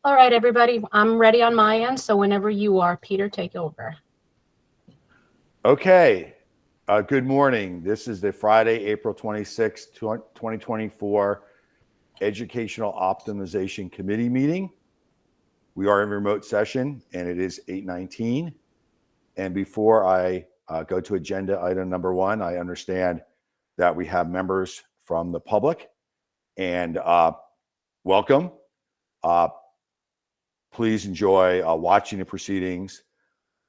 All right, everybody, I'm ready on my end. So whenever you are, Peter, take over. Okay. Good morning. This is the Friday, April 26, 2024 Educational Optimization Committee meeting. We are in remote session and it is 8:19. And before I go to agenda item number one, I understand that we have members from the public and welcome. Please enjoy watching the proceedings,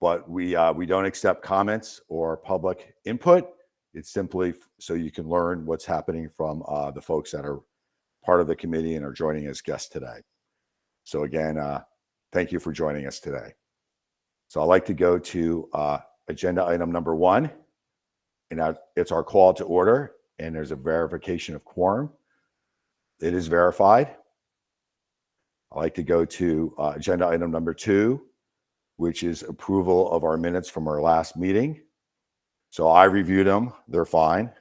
but we don't accept comments or public input. It's simply so you can learn what's happening from the folks that are part of the committee and are joining as guests today. So again, thank you for joining us today. So I'd like to go to agenda item number one, and it's our call to order, and there's a verification of quorum. It is verified. I'd like to go to agenda item number two, which is approval of our minutes from our last meeting. So I reviewed them, they're fine.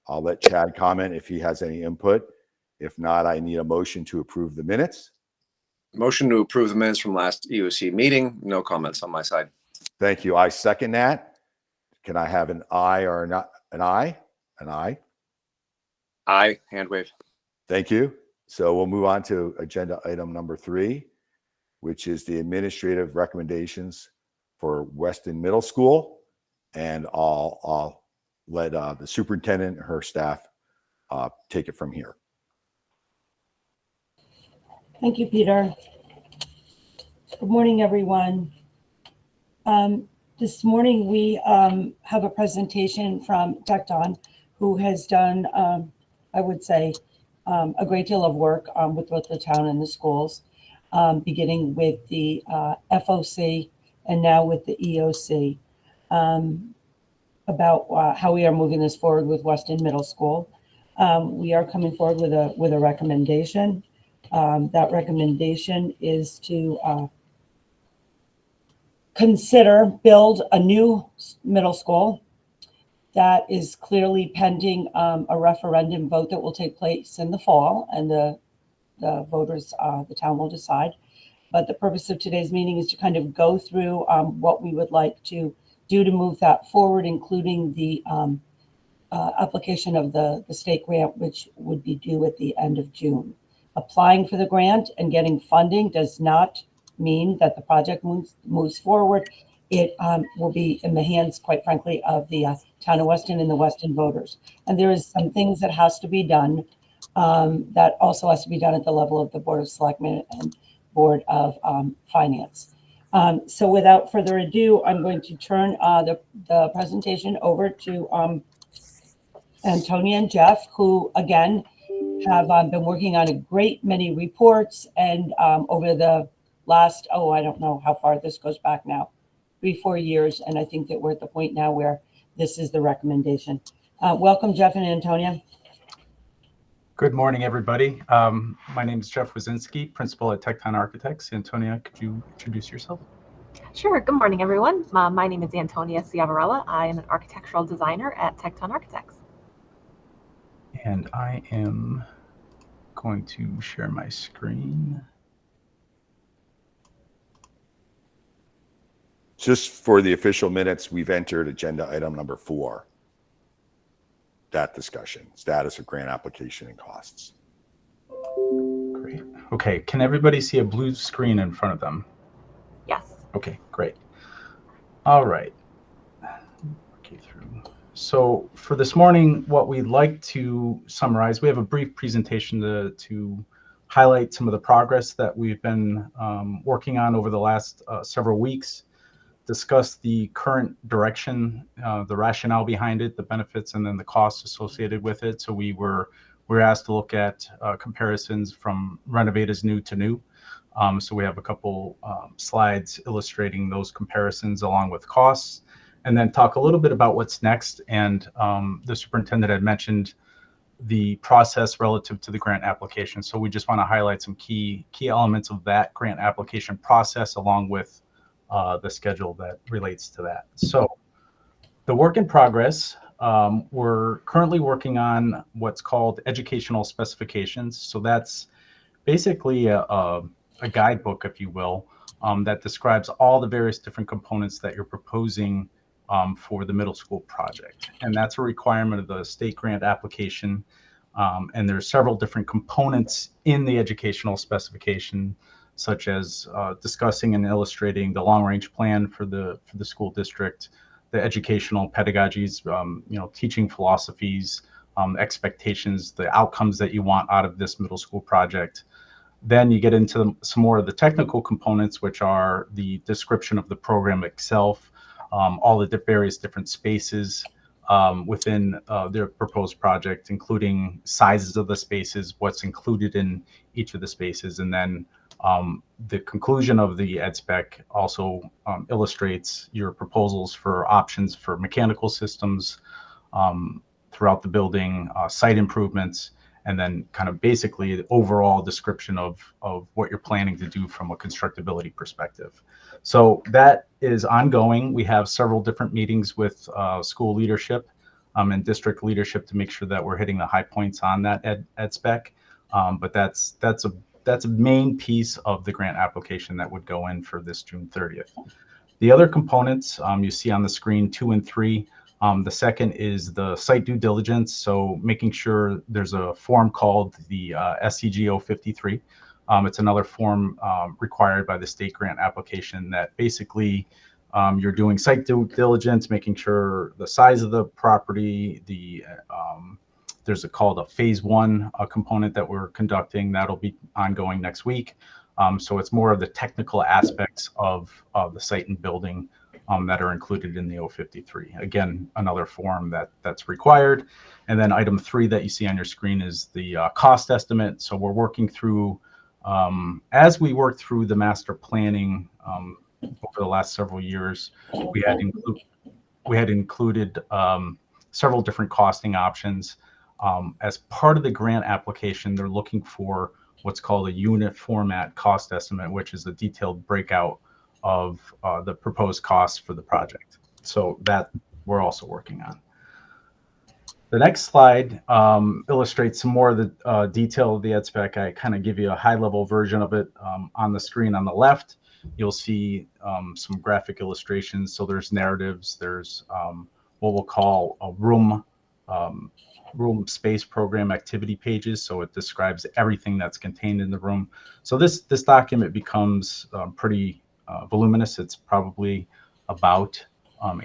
I'll let Chad comment if he has any input. If not, I need a motion to approve the minutes. Motion to approve the minutes from last EOC meeting. No comments on my side. Thank you. I second that. Can I have an aye or not? An aye? An aye? Aye, hand wave. Thank you. So we'll move on to agenda item number three, which is the administrative recommendations for Weston Middle School. And I'll let the superintendent and her staff take it from here. Thank you, Peter. Good morning, everyone. This morning we have a presentation from Tecton, who has done, I would say, a great deal of work with both the town and the schools, beginning with the FOC and now with the EOC, about how we are moving this forward with Weston Middle School. We are coming forward with a recommendation. That recommendation is to build a new middle school that is clearly pending a referendum vote that will take place in the fall, and the voters, the town will decide. But the purpose of today's meeting is to kind of go through what we would like to do to move that forward, including the application of the state grant, which would be due at the end of June. Applying for the grant and getting funding does not mean that the project moves forward. It will be in the hands, quite frankly, of the town of Weston and the Weston voters. And there is some things that has to be done that also has to be done at the level of the Board of Selectmen and Board of Finance. So without further ado, I'm going to turn the presentation over to Antonia and Jeff, who again have been working on a great many reports, and over the last, I don't know how far this goes back now, 3-4 years, and I think that we're at the point now where this is the recommendation. Welcome, Jeff and Antonia. Good morning, everybody. My name is Jeff Wazinski, principal at Tecton Architects. Antonia, could you introduce yourself? Sure. Good morning, everyone. My name is Antonia Ciavarella. I am an architectural designer at Tecton Architects. And I am going to share my screen. Just for the official minutes, we've entered agenda item number 4. That discussion, status of grant application and costs. Great. Okay. Can everybody see a blue screen in front of them? Yes. Okay, great. All right. Okay, so for this morning, what we'd like to summarize, we have a brief presentation to highlight some of the progress that we've been working on over the last several weeks, discuss the current direction, the rationale behind it, the benefits, and then the costs associated with it. So we were asked to look at comparisons from renovate as new to new. So we have a couple slides illustrating those comparisons along with costs, and then talk a little bit about what's next. And the superintendent had mentioned the process relative to the grant application. So we just want to highlight some key elements of that grant application process along with the schedule that relates to that. So the work in progress, we're currently working on what's called educational specifications. So that's basically a a guidebook, if you will, that describes all the various different components that you're proposing for the middle school project. And that's a requirement of the state grant application. And there's several different components in the educational specification, such as discussing and illustrating the long-range plan for the school district, the educational pedagogies, teaching philosophies, expectations, the outcomes that you want out of this middle school project. Then you get into some more of the technical components, which are the description of the program itself, all the various different spaces within their proposed project, including sizes of the spaces, what's included in each of the spaces, and then the conclusion of the ed spec also illustrates your proposals for options for mechanical systems throughout the building, site improvements, and then kind of basically the overall description of what you're planning to do from a constructability perspective. So that is ongoing. We have several different meetings with school leadership and district leadership to make sure that we're hitting the high points on that ed spec. But that's a main piece of the grant application that would go in for this June 30th. The other components you see on the screen, 2 and 3. The second is the site due diligence. So making sure there's a form called the SCG 053. It's another form required by the state grant application that basically you're doing site due diligence, making sure the size of the property, there's called a phase 1 component that we're conducting that'll be ongoing next week. So it's more of the technical aspects of the site and building that are included in the 053. Again, another form that's required. And then item 3 that you see on your screen is the cost estimate. So we're working through, as we work through the master planning over the last several years, we had included several different costing options. As part of the grant application, they're looking for what's called a unit format cost estimate, which is a detailed breakout of the proposed costs for the project. So that we're also working on. The next slide illustrates some more of the detail of the ed spec. I kind of give you a high level version of it on the screen on the left. You'll see some graphic illustrations. So there's narratives, there's what we'll call a room space program activity pages. So it describes everything that's contained in the room. So this document becomes pretty voluminous. It's probably about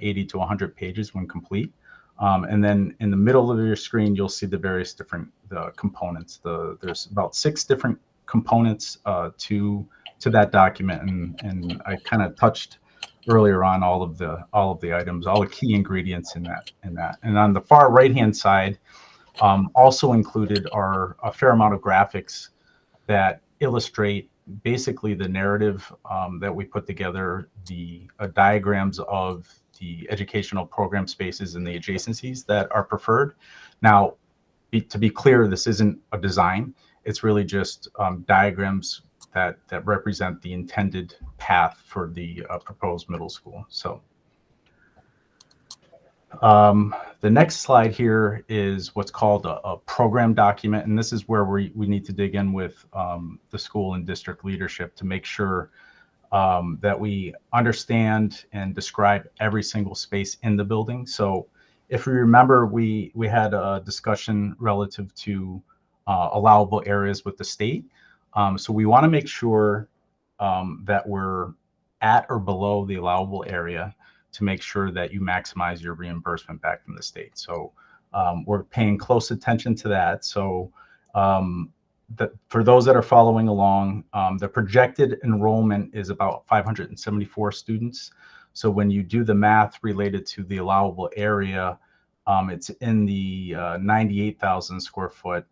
80 to 100 pages when complete. And then in the middle of your screen, you'll see the various different components. There's about 6 different components to that document, and I kind of touched earlier on all of the items, all the key ingredients in that. And on the far right hand side, also included are a fair amount of graphics that illustrate basically the narrative that we put together, the diagrams of the educational program spaces and the adjacencies that are preferred. Now, to be clear, this isn't a design. It's really just diagrams that represent the intended path for the proposed middle school. So the next slide here is what's called a program document. And this is where we need to dig in with the school and district leadership to make sure that we understand and describe every single space in the building. So if you remember, we had a discussion relative to allowable areas with the state. So we want to make sure that we're at or below the allowable area to make sure that you maximize your reimbursement back from the state. So we're paying close attention to that. So for those that are following along, the projected enrollment is about 574 students. So when you do the math related to the allowable area, it's in the 98,000 square foot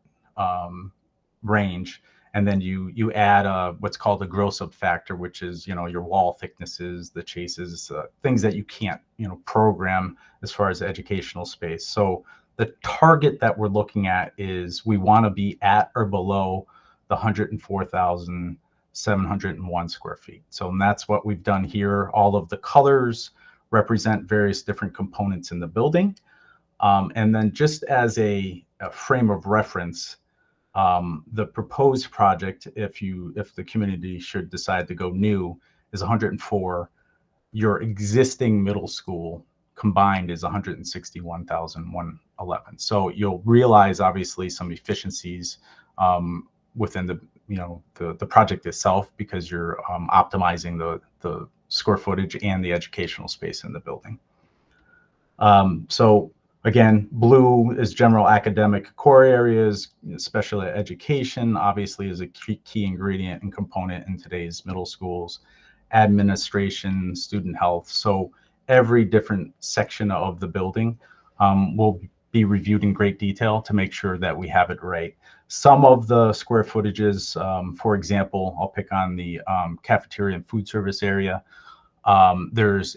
range. And then you add what's called a gross up factor, which is, your wall thicknesses, the chases, things that you can't, program as far as educational space. So the target that we're looking at is we want to be at or below the 104,701 square feet. So that's what we've done here. All of the colors represent various different components in the building. And then just as a frame of reference, The proposed project, if the community should decide to go new, is 104. Your existing middle school combined is 161,111. So you'll realize obviously some efficiencies within the the project itself, because you're optimizing the square footage and the educational space in the building. So again, blue is general academic core areas. Special education obviously is a key ingredient and component in today's middle schools. Administration, student health. So every different section of the building will be reviewed in great detail to make sure that we have it right. Some of the square footages, for example, I'll pick on the cafeteria and food service area. There's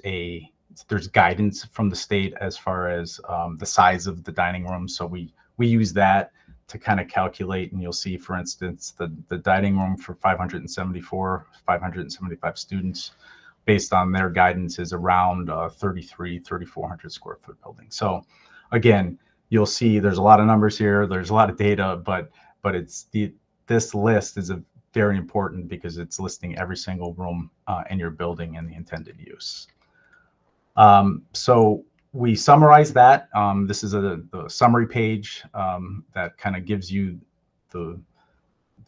guidance from the state as far as the size of the dining room. So we use that to kind of calculate, and you'll see, for instance, the dining room for 575 students, based on their guidance, is around 3,400 square foot building. So again, you'll see there's a lot of numbers here, there's a lot of data, but this list is very important because it's listing every single room in your building and the intended use. So we summarize that. This is the summary page that kind of gives you the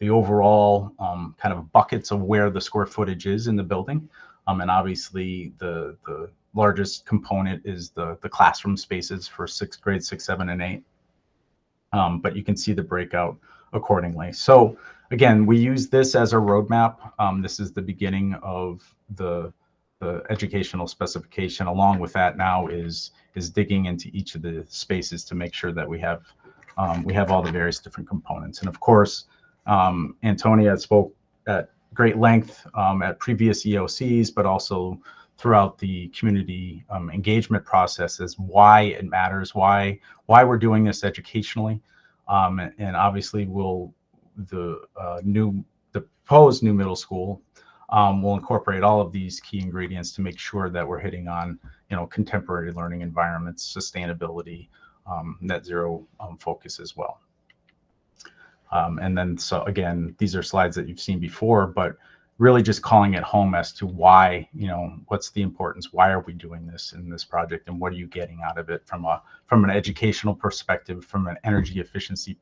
overall kind of buckets of where the square footage is in the building. And obviously the largest component is the classroom spaces for 6th grade, 6, 7, and 8. But you can see the breakout accordingly. So again, we use this as a roadmap. This is the beginning of the educational specification. Along with that now is digging into each of the spaces to make sure that we have all the various different components. And of course, Antonia spoke at great length at previous EOCs, but also throughout the community engagement process, as why it matters, why we're doing this educationally. And obviously the proposed new middle school will incorporate all of these key ingredients to make sure that we're hitting on, contemporary learning environments, sustainability, net zero focus as well. And then, so again, these are slides that you've seen before, but really just calling it home as to why, what's the importance, why are we doing this in this project, and what are you getting out of it from an educational perspective, from an energy efficiency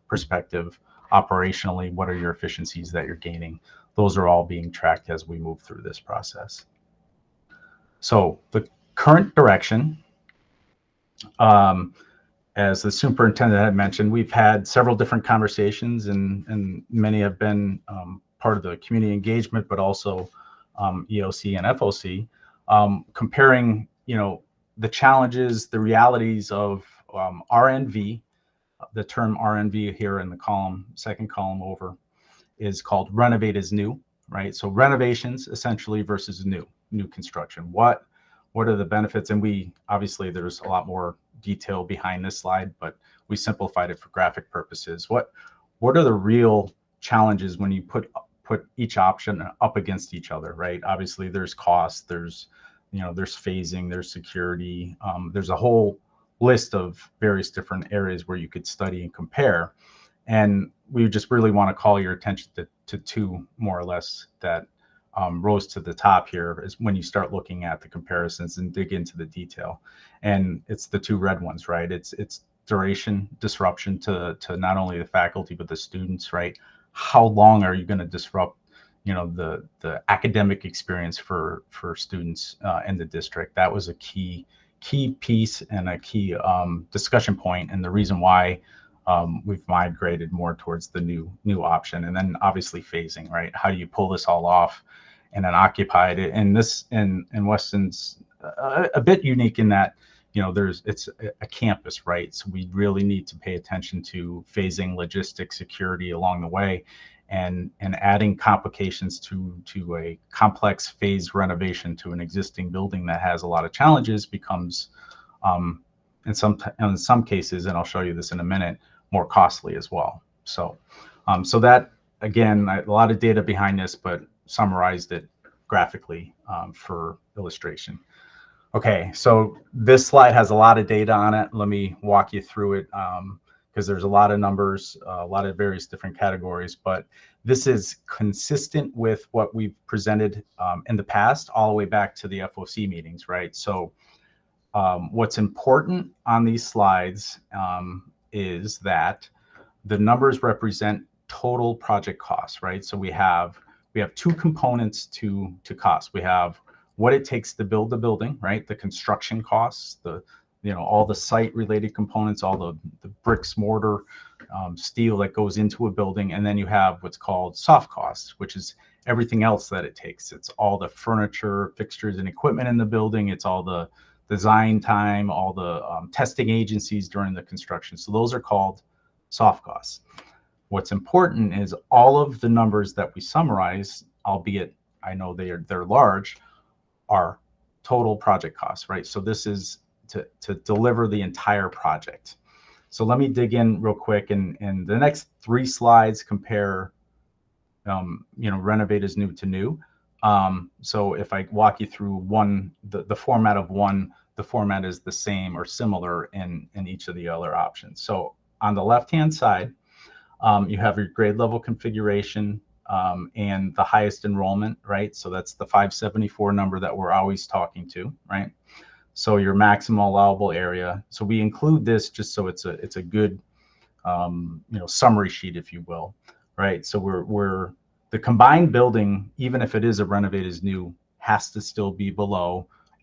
perspective, operationally, what are your efficiencies that you're gaining? Those are all being tracked as we move through this process. So the current direction, as the superintendent had mentioned, we've had several different conversations, and many have been part of the community engagement, but also EOC and FOC, comparing, the challenges, the realities of RNV. The term RNV here in the column, second column over, is called renovate as new, right? So renovations essentially versus new construction. What are the benefits? And we obviously, there's a lot more detail behind this slide, but we simplified it for graphic purposes. What are the real challenges when you put each option up against each other, right? Obviously there's cost, there's phasing, there's security, there's a whole list of various different areas where you could study and compare. And we just really want to call your attention to two, more or less, that rose to the top here is when you start looking at the comparisons and dig into the detail. And it's the two red ones, right? It's duration, disruption to not only the faculty, but the students, right? How long are you going to disrupt, the academic experience for students in the district? That was a key piece and a key discussion point, and the reason why we've migrated more towards the new option. And then obviously phasing, right? How do you pull this all off and then occupy it? And this in Weston's a bit unique in that, it's a campus, right? So we really need to pay attention to phasing, logistics, security along the way, and adding complications to a complex phase renovation to an existing building that has a lot of challenges becomes, in some cases, and I'll show you this in a minute, more costly as well. So that, again, a lot of data behind this, but summarized it graphically for illustration. Okay, so this slide has a lot of data on it. Let me walk you through it, because there's a lot of numbers, a lot of various different categories, but this is consistent with what we've presented in the past, all the way back to the FOC meetings, right? So what's important on these slides is that the numbers represent total project costs, right? So we have two components to cost. We have what it takes to build the building, right? The construction costs, all the site related components, all the bricks, mortar, steel that goes into a building. And then you have what's called soft costs, which is everything else that it takes. It's all the furniture, fixtures, and equipment in the building. It's all the design time, all the testing agencies during the construction. So those are called soft costs. What's important is all of the numbers that we summarize, albeit I know they're large, are total project costs, right? So this is to deliver the entire project. So let me dig in real quick, and the next 3 slides compare, renovate as new to new. So if I walk you through the format of one, the format is the same or similar in each of the other options. So on the left-hand side, you have your grade level configuration and the highest enrollment, right? So that's the 574 number that we're always talking to, right? So your maximum allowable area. So we include this just so it's a good summary sheet, if you will, right? So we're the combined building, even if it is a renovate as new, has to still be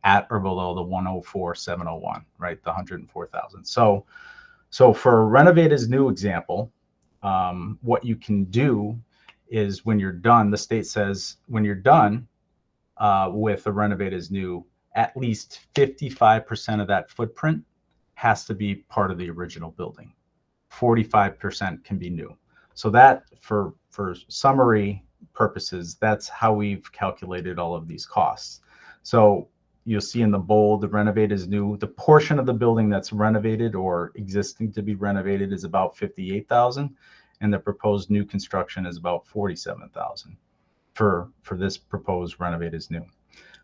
at or below the 104,701, right? The 104,000. So for a renovate as new example, what you can do is when you're done, the state says when you're done with a renovate as new, at least 55% of that footprint has to be part of the original building. 45% can be new. So that for summary purposes, that's how we've calculated all of these costs. So you'll see in the bold, the renovate is new. The portion of the building that's renovated or existing to be renovated is about 58,000, and the proposed new construction is about 47,000 for this proposed renovate is new.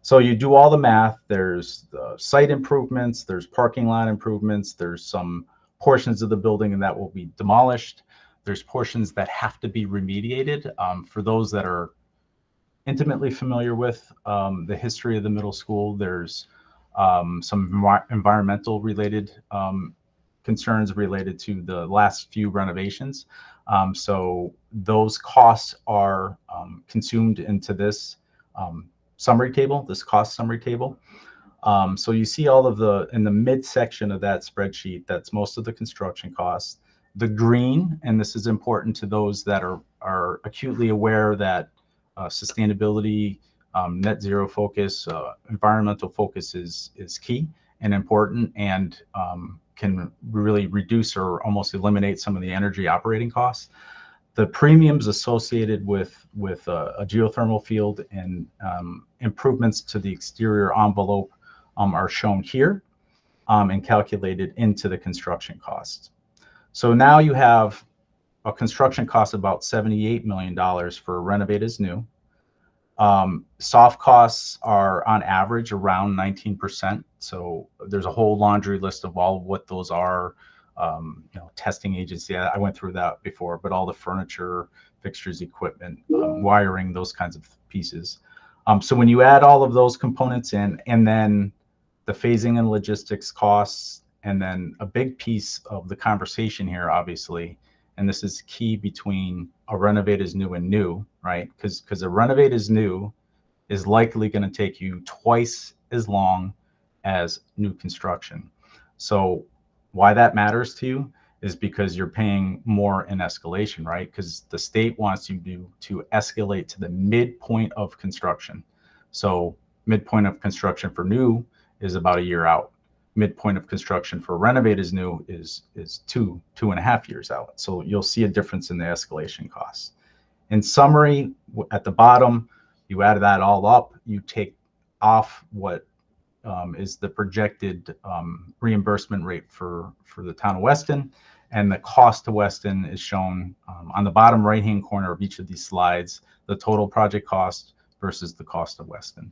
So you do all the math. There's site improvements, there's parking lot improvements, there's some portions of the building that will be demolished. There's portions that have to be remediated. For those that are intimately familiar with the history of the middle school, there's some environmental related concerns related to the last few renovations. So those costs are consumed into this summary table, this cost summary table. So you see all of in the midsection of that spreadsheet, that's most of the construction costs. The green, and this is important to those that are acutely aware that sustainability, net zero focus, environmental focus is key and important, and can really reduce or almost eliminate some of the energy operating costs. The premiums associated with a geothermal field and improvements to the exterior envelope are shown here and calculated into the construction costs. So now you have a construction cost of about $78 million for a renovate as new. Soft costs are on average around 19%. So there's a whole laundry list of all of what those are. Testing agency, I went through that before, but all the furniture, fixtures, equipment, wiring, those kinds of pieces. So when you add all of those components in, and then the phasing and logistics costs, and then a big piece of the conversation here, obviously, and this is key between a renovate is new and new, right? Because a renovate is new is likely going to take you twice as long as new construction. So why that matters to you is because you're paying more in escalation, right? Because the state wants you to escalate to the midpoint of construction. So midpoint of construction for new is about a year out. Midpoint of construction for renovate is new is 2.5 years out. So you'll see a difference in the escalation costs. In summary, at the bottom, you add that all up, you take off what is the projected reimbursement rate for the town of Weston, and the cost to Weston is shown on the bottom right-hand corner of each of these slides, the total project cost versus the cost of Weston.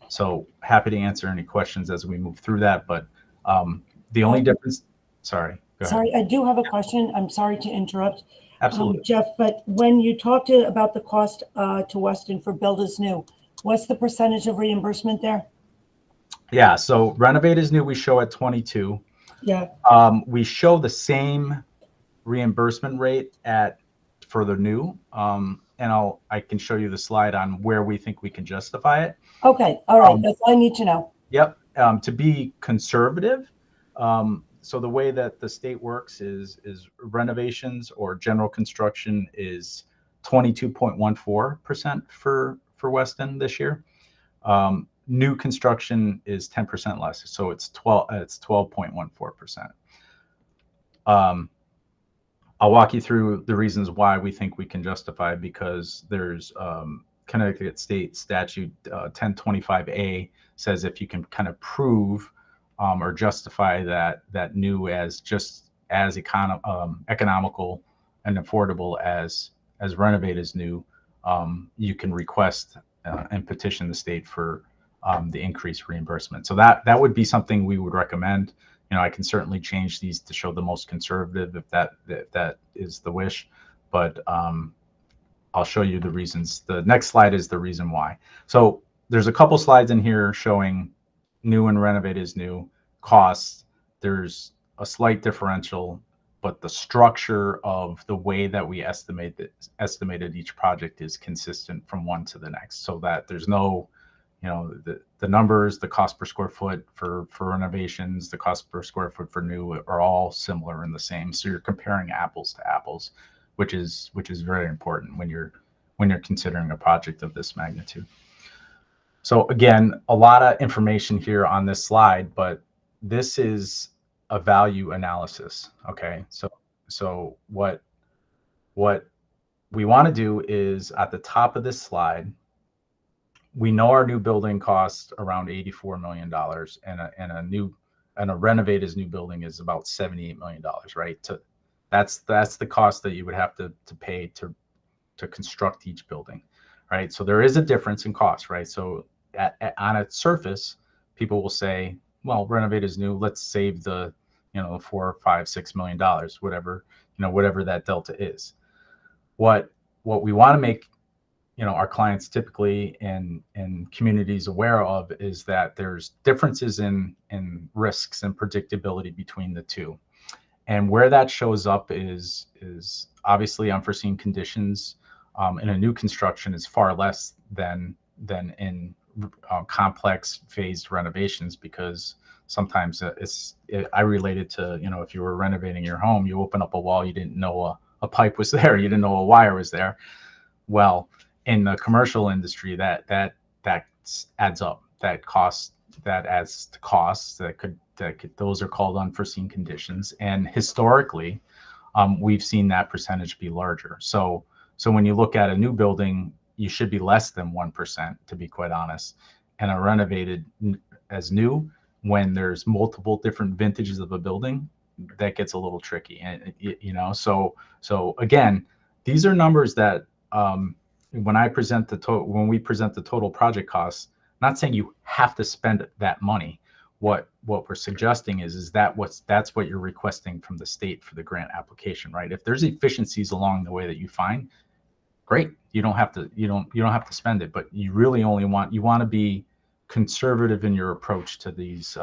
So happy to answer any questions as we move through that, but the only difference, sorry, go Go ahead. Sorry, I do have a question. I'm sorry to interrupt. Absolutely. Jeff, but when you talked about the cost to Weston for build as new, what's the percentage of reimbursement there? Yeah, so renovate is new, we show at 22. Yeah, We show the same reimbursement rate for the new, and I can show you the slide on where we think we can justify it. okay, all right, that's all I need to know. Yep. To be conservative, so the way that the state works is renovations or general construction is 22.14% for Weston this year. New construction is 10% less, so it's 12.14%. I'll walk you through the reasons why we think we can justify, because there's Connecticut State Statute 1025A says if you can kind of prove or justify that new as just as economical and affordable as renovate is new, you can request and petition the state for the increased reimbursement. So that would be something we would recommend. You know, I can certainly change these to show the most conservative if that is the wish, but I'll show you the reasons. The next slide is the reason why. So there's a couple slides in here showing new and renovate is new costs. There's a slight differential, but the structure of the way that we estimated each project is consistent from one to the next, so that there's no, you know, the numbers, the cost per square foot for renovations, the cost per square foot for new are all similar and the same. So you're comparing apples to apples, which is very important when you're considering a project of this magnitude. So again, a lot of information here on this slide, but this is a value analysis. Okay, so what we want to do is at the top of this slide, we know our new building costs around $84 million, and a renovated new building is about $78 million, right? That's the cost that you would have to pay to construct each building, right? So there is a difference in cost, right? So on its surface, people will say, well, renovate is new, let's save the, you know, $4, $5, $6 million, whatever that delta is. What we want to make, you know, our clients typically and communities aware of is that there's differences in risks and predictability between the two. And where that shows up is obviously unforeseen conditions in a new construction is far less than in complex phased renovations, because sometimes I relate it to, you know, if you were renovating your home, you open up a wall, you didn't know a pipe was there, you didn't know a wire was there. Well, in the commercial industry, that adds up. That adds to costs. Those are called unforeseen conditions. And historically, we've seen that percentage be larger. So when you look at a new building, you should be less than 1%, to be quite honest. And a renovated as new, when there's multiple different vintages of a building, that gets a little tricky. And you know, so again, these are numbers that when we present the total project costs, I'm not saying you have to spend that money. What we're suggesting is that's what you're requesting from the state for the grant application, right? If there's efficiencies along the way that you find, great. You don't have to spend it, but you really only want to be conservative in your approach to these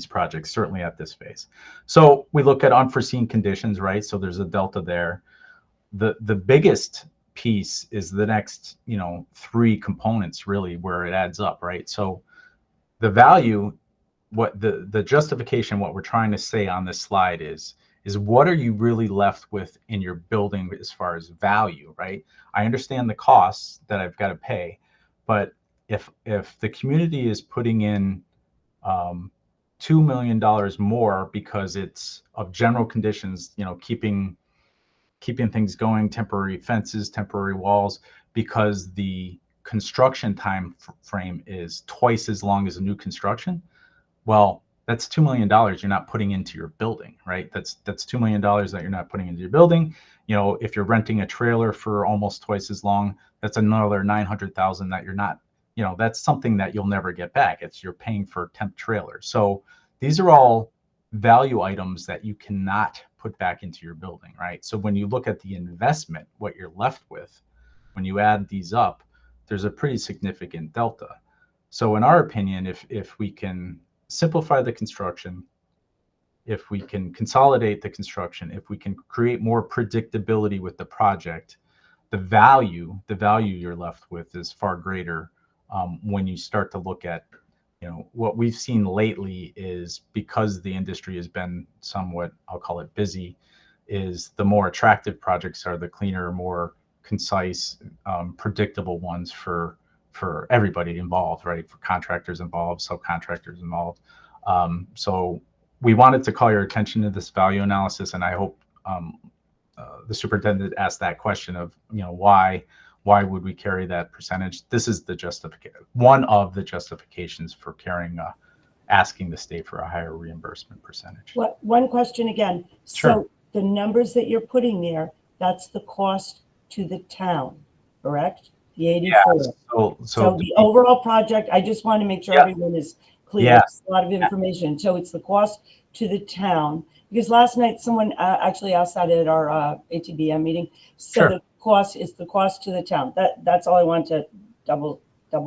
projects, certainly at this phase. So we look at unforeseen conditions, right? So there's a delta there. The biggest piece is the next, you know, three components really where it adds up, right? So the value, what the justification, what we're trying to say on this slide is what are you really left with in your building as far as value, right? I understand the costs that I've got to pay, but if the community is putting in $2 million more because it's of general conditions, you know, keeping things going, temporary fences, temporary walls, because the construction time frame is twice as long as a new construction, well, that's $2 million you're not putting into your building, right? That's $2 million that you're not putting into your building. You know, if you're renting a trailer for almost twice as long, that's another $900,000 that you're not, you know, that's something that you'll never get back. You're paying for a temp trailer. So these are all value items that you cannot put back into your building, right? So when you look at the investment, what you're left with, when you add these up, there's a pretty significant delta. So in our opinion, if we can simplify the construction, if we can consolidate the construction, if we can create more predictability with the project, the value you're left with is far greater when you start to look at, what we've seen lately is, because the industry has been somewhat, I'll call it busy, is the more attractive projects are the cleaner, more concise, predictable ones for everybody involved, right? For contractors involved, subcontractors involved. So we wanted to call your attention to this value analysis, and I hope the superintendent asked that question of, why would we carry that percentage? This is the justification, one of the justifications for asking the state for a higher reimbursement percentage. One question again. Sure. So the numbers that you're putting there, that's the cost to the town, correct? The 84. So the overall project, I just want to make sure everyone is clear. Yeah. It's a lot of information. So it's the cost to the town, because last night someone actually asked that at our ATBM meeting. So Sure. the cost is the cost to the town. That's all I want to double.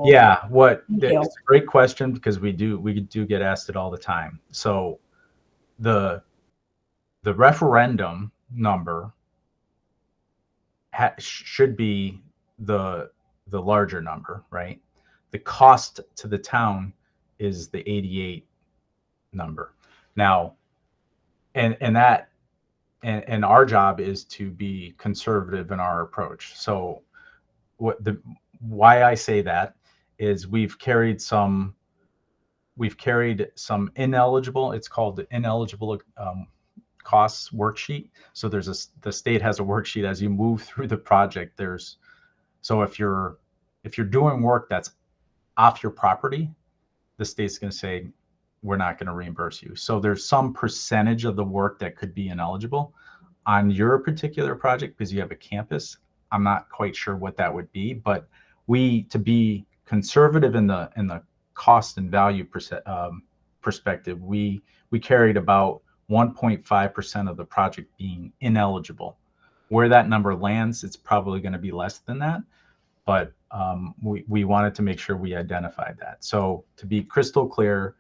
Yeah, Thank you. it's a great question, because we do get asked it all the time. So the referendum number should be the larger number, right? The cost to the town is the 88 number. Now, and our job is to be conservative in our approach. So why I say that is we've carried some ineligible, it's called the ineligible costs worksheet. So the state has a worksheet as you move through the project. So if you're doing work that's off your property, the state's going to say, we're not going to reimburse you. So there's some percentage of the work that could be ineligible on your particular project because you have a campus. I'm not quite sure what that would be, but to be conservative in the cost and value perspective, we carried about 1.5% of the project being ineligible. Where that number lands, it's probably going to be less than that, but we wanted to make sure we identified that. So to be crystal clear,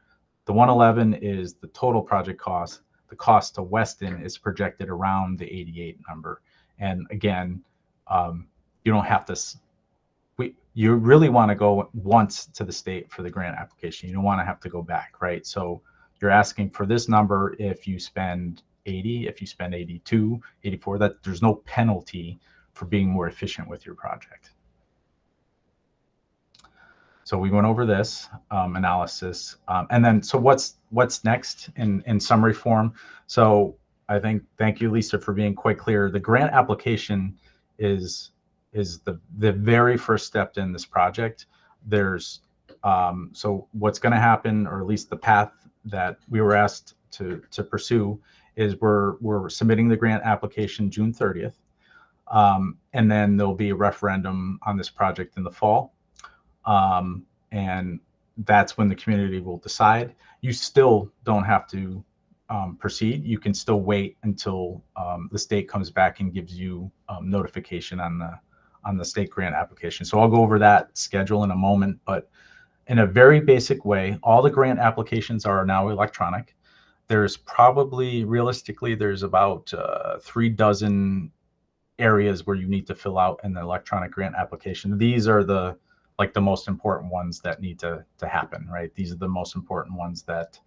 the 111 is the total project cost. The cost to Weston is projected around the 88 number. And again, you don't have to. You really want to go once to the state for the grant application. You don't want to have to go back, right? So you're asking for this number if you spend 80, if you spend 82, 84, that there's no penalty for being more efficient with your project. So we went over this analysis, and then so what's next in summary form? So I think, thank you, Lisa, for being quite clear. The grant application is the very first step in this project. There's so what's going to happen, or at least the path that we were asked to pursue, is we're submitting the grant application June 30th, and then there'll be a referendum on this project in the fall. And that's when the community will decide. You still don't have to proceed. You can still wait until the state comes back and gives you notification on the state grant application. So I'll go over that schedule in a moment, but in a very basic way, all the grant applications are now electronic. There's probably, realistically, there's about 3 dozen areas where you need to fill out an electronic grant application. These are the most important ones that need to happen, right? These are the most important ones that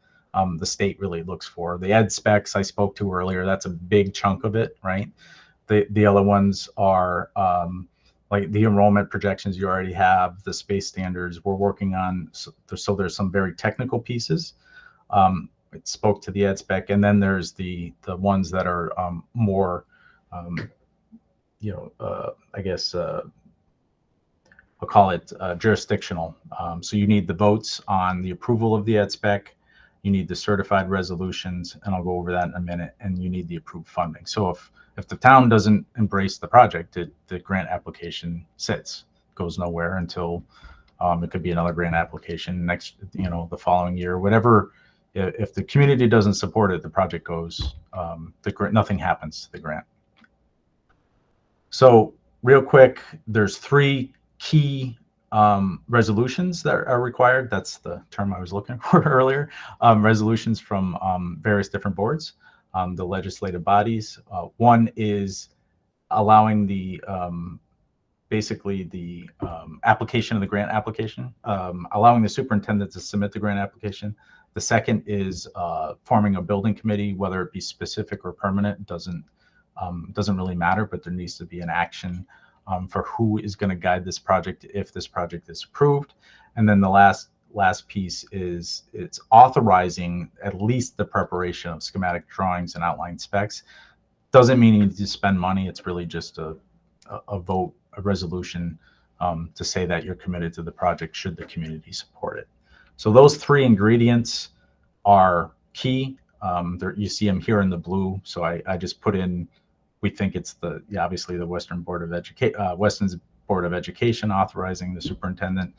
the state really looks for. The ed specs I spoke to earlier, that's a big chunk of it, right? The other ones are like the enrollment projections you already have, the space standards we're working on. So there's some very technical pieces. It spoke to the ed spec, and then there's the ones that are more, I guess, I'll call it jurisdictional. So you need the votes on the approval of the ed spec, you need the certified resolutions, and I'll go over that in a minute, and you need the approved funding. So if the town doesn't embrace the project, the grant application sits, goes nowhere until it could be another grant application next, the following year, whatever if the community doesn't support it, the project goes, nothing happens to the grant. So real quick, there's 3 key resolutions that are required. That's the term I was looking for earlier. Resolutions from various different boards, the legislative bodies. One is allowing the basically the application of the grant application, allowing the superintendent to submit the grant application. The second is forming a building committee, whether it be specific or permanent, doesn't really matter, but there needs to be an action for who is going to guide this project if this project is approved. And then the last piece is it's authorizing at least the preparation of schematic drawings and outline specs. Doesn't mean you need to spend money. It's really just a vote, a resolution to say that you're committed to the project should the community support it. So those 3 ingredients are key. You see them here in the blue. So I just put in, we think it's obviously the Western Board of Weston's Board of Education authorizing the superintendent.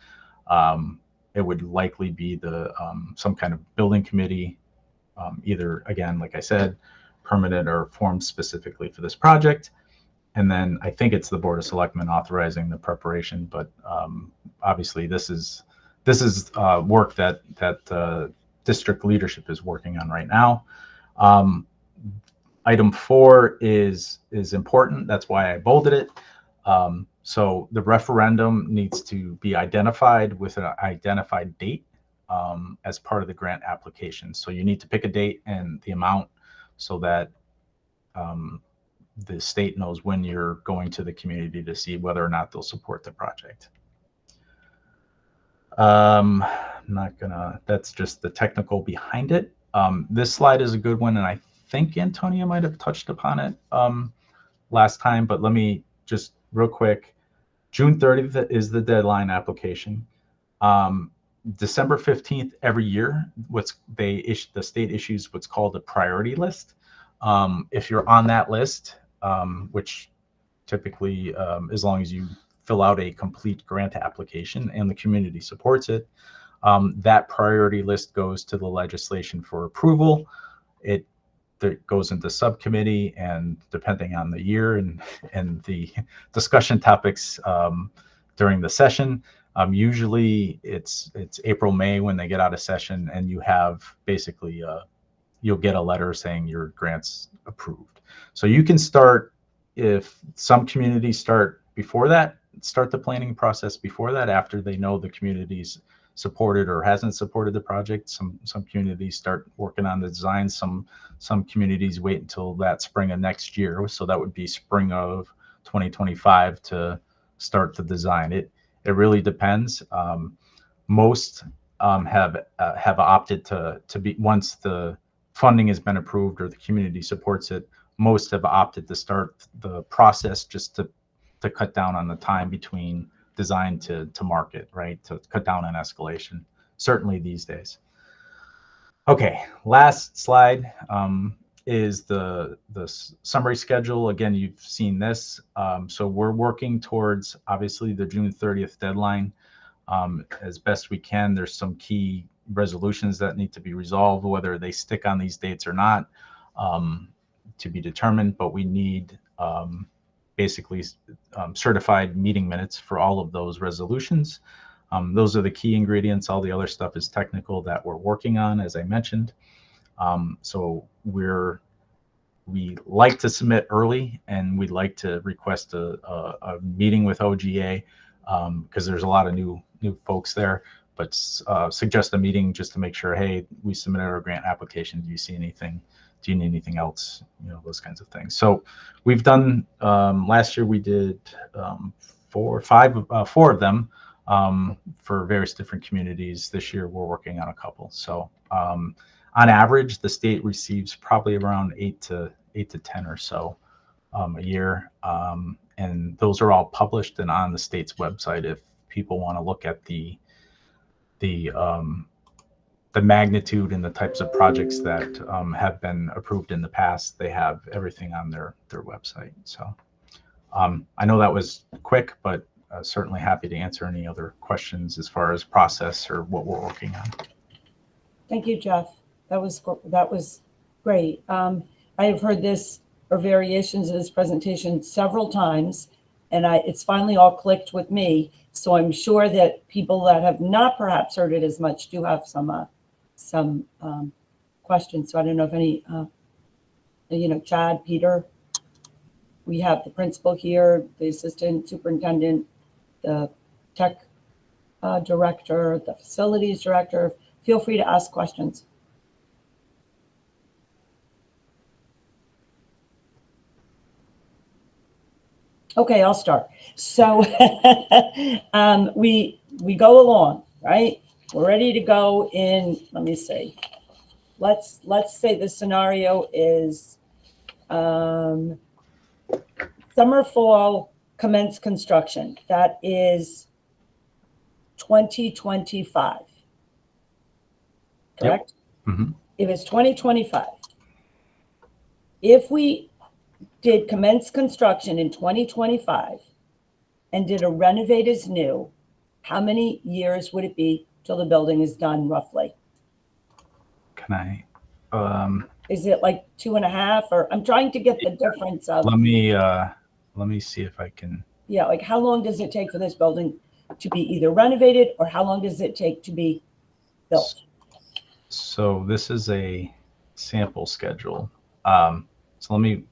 It would likely be the some kind of building committee, either, again, like I said, permanent or formed specifically for this project. And then I think it's the Board of Selectmen authorizing the preparation, but obviously this is work that district leadership is working on right now. Item 4 is important. That's why I bolded it. So the referendum needs to be identified with an identified date as part of the grant application. So you need to pick a date and the amount so that the state knows when you're going to the community to see whether or not they'll support the project. That's just the technical behind it. This slide is a good one, and I think Antonia might have touched upon it last time, but let me just real quick. June 30th is the deadline application. December 15th every year, the state issues what's called a priority list. If you're on that list, which typically, as long as you fill out a complete grant application and the community supports it, that priority list goes to the legislation for approval. It goes into subcommittee, and depending on the year and the discussion topics during the session, usually it's April, May when they get out of session, and you have basically you'll get a letter saying your grant's approved. So you can start, if some communities start before that, start the planning process before that, after they know the community's supported or hasn't supported the project. Some communities start working on the design. Some communities wait until that spring of next year. So that would be spring of 2025 to start the design. It really depends. Most have opted to be, once the funding has been approved or the community supports it, most have opted to start the process just to cut down on the time between design to market, right? To cut down on escalation, certainly these days. Okay, last slide is the summary schedule. Again, you've seen this. So we're working towards, obviously, the June 30th deadline as best we can. There's some key resolutions that need to be resolved, whether they stick on these dates or not, to be determined, but we need basically certified meeting minutes for all of those resolutions. Those are the key ingredients. All the other stuff is technical that we're working on, as I mentioned. So we like to submit early, and we'd like to request a meeting with OGA because there's a lot of new folks there, but suggest a meeting just to make sure, hey, we submitted our grant application. Do you see anything? Do you need anything else? You know, those kinds of things. So we've done, last year we did 4 of them for various different communities. This year we're working on a couple. So on average, the state receives probably around 8 to 10 or so a year. And those are all published and on the state's website if people want to look at the magnitude and the types of projects that have been approved in the past. They have everything on their website. So I know that was quick, but certainly happy to answer any other questions as far as process or what we're working on. Thank you, Jeff. That was great. I have heard this or variations of this presentation several times, and it's finally all clicked with me. So I'm sure that people that have not perhaps heard it as much do have some questions. So I don't know if any, Chad, Peter, we have the principal here, the assistant superintendent, the tech director, the facilities director. Feel free to ask questions. Okay, I'll start. So we go along, right? We're ready to go in. Let me see. Let's say the scenario is summer, fall, commence construction. That is 2025. Correct? Yep. Mm-hmm. If it's 2025, if we did commence construction in 2025 and did a renovate as new, how many years would it be till the building is done roughly? Can I? Is it like 2.5, or I'm trying to get the difference of, Let me see if I can. yeah, like how long does it take for this building to be either renovated, or how long does it take to be built? So this is a sample schedule. So let me.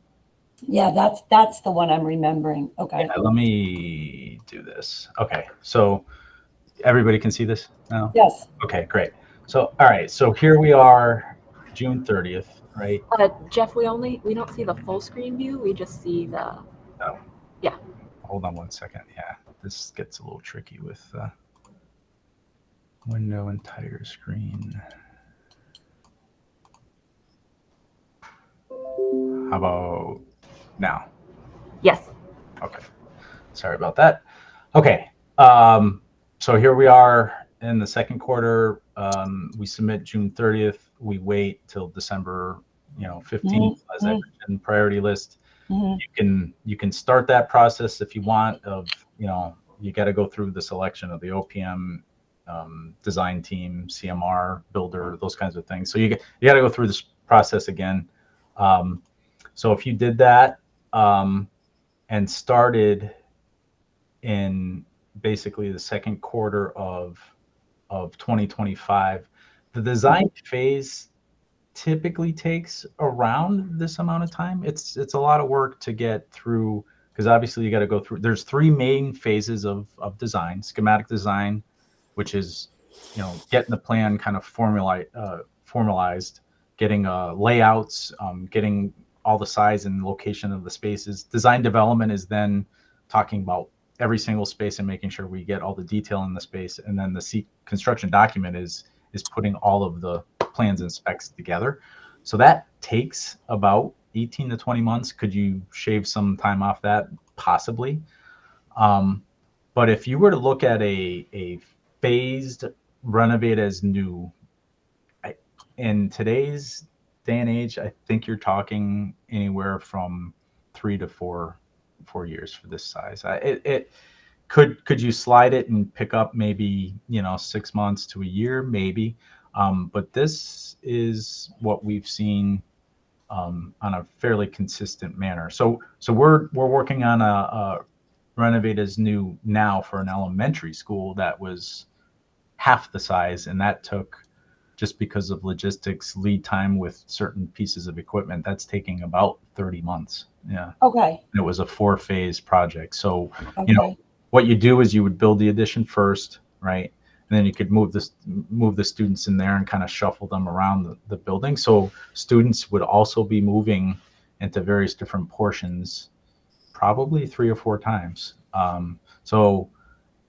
Yeah, that's the one I'm remembering. Okay. Yeah, let me do this. Okay, so everybody can see this now? Yes. Okay, great. So, all right, so here we are, June 30th, right? Jeff, we don't see the full screen view. We just see the. Oh. Yeah. Hold on one second. Yeah, this gets a little tricky with window entire screen. How about now? Yes. Okay, sorry about that. Okay, so here we are in the second quarter. We submit June 30th. We wait till December, 15th as I mentioned, priority list. Mm-hmm. You can start that process if you want. You got to go through the selection of the OPM, design team, CMR, builder, those kinds of things. So you got to go through this process again. So if you did that and started in basically the second quarter of 2025, the design phase typically takes around this amount of time. It's a lot of work to get through, because obviously you got to go through. There's three main phases of design: schematic design, which is getting the plan kind of formalized, getting layouts, getting all the size and location of the spaces. Design development is then talking about every single space and making sure we get all the detail in the space. And then the construction document is putting all of the plans and specs together. So that takes about 18 to 20 months. Could you shave some time off that? Possibly. But if you were to look at a phased renovate as new, in today's day and age, I think you're talking anywhere from 3 to 4 years for this size. Could you slide it and pick up maybe 6 months to a year, maybe, but this is what we've seen on a fairly consistent manner. So we're working on a renovate as new now for an elementary school that was half the size, and that took, just because of logistics, lead time with certain pieces of equipment, that's taking about 30 months. Yeah. Okay. It was a 4-phase project. So, Okay. what you do is you would build the addition first, right? And then you could move the students in there and kind of shuffle them around the building. So students would also be moving into various different portions, probably 3 or 4 times. And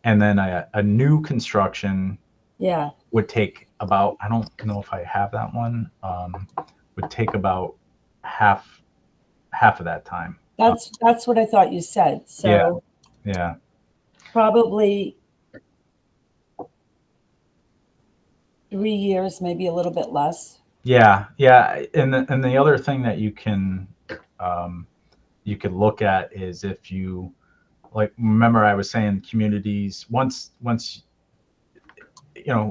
then a new construction Yeah. would take about, I don't know if I have that one, would take about half of that time. That's what I thought you said. So Yeah. probably 3 years, maybe a little bit less. Yeah. And the other thing that you can could look at is, if you, like, remember I was saying communities, once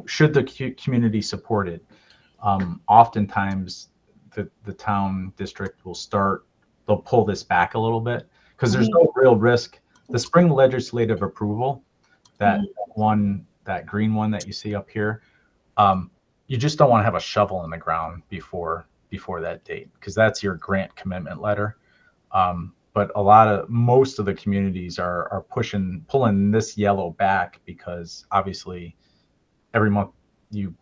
should the community support it? oftentimes the town district they'll pull this back a little bit because there's no real risk. The spring legislative approval, that green one that you see up here, you just don't want to have a shovel in the ground before that date, because that's your grant commitment letter. But most of the communities are pulling this yellow back, because obviously every month you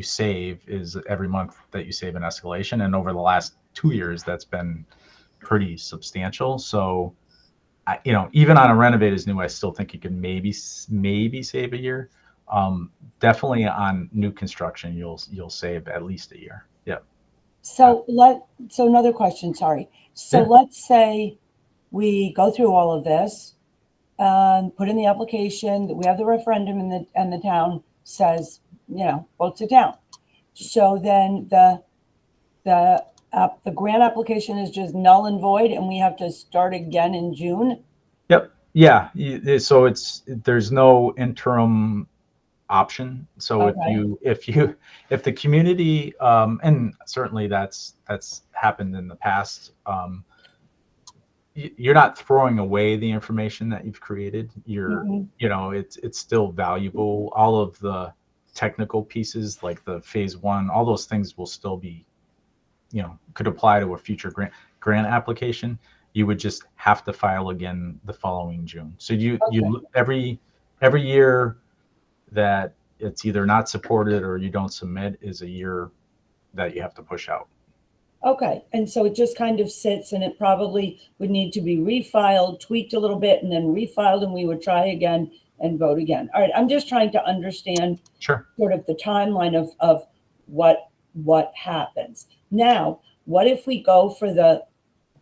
save is every month that you save an escalation, and over the last 2 years that's been pretty substantial. So even on a renovated new, I still think you can maybe save a year. Definitely on new construction, you'll save at least a year. Yeah. So another question, sorry. So let's say we go through all of this, put in the application, that we have the referendum, and the town says, votes it down. So then the grant application is just null and void, and we have to start again in June. Yep. Yeah. So there's no interim option. So Okay. if the community, and certainly that's happened in the past, you're not throwing away the information that you've created. It's still valuable. All of the technical pieces, like the phase 1, all those things will still be, could apply to a future grant application. You would just have to file again the following June. So you every year that it's either not supported or you don't submit is a year that you have to push out. Okay, and so it just kind of sits, and it probably would need to be refiled, tweaked a little bit, and then refiled, and we would try again and vote again. All right, I'm just trying to understand Sure. sort of the timeline of what happens. Now, what if we go for the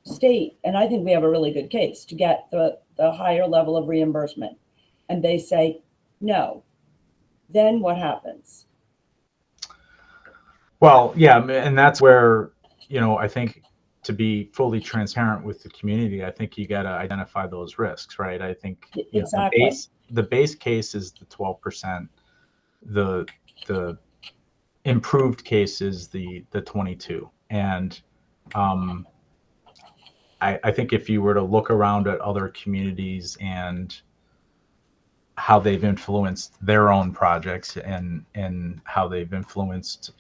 state, and I think we have a really good case to get the higher level of reimbursement, and they say no, then what happens? Well, yeah, and that's where, I think, to be fully transparent with the community, I think you got to identify those risks, right? I think Exactly. the base case is the 12%. The improved case is the 22. And I think if you were to look around at other communities and how they've influenced their own projects and how they've influenced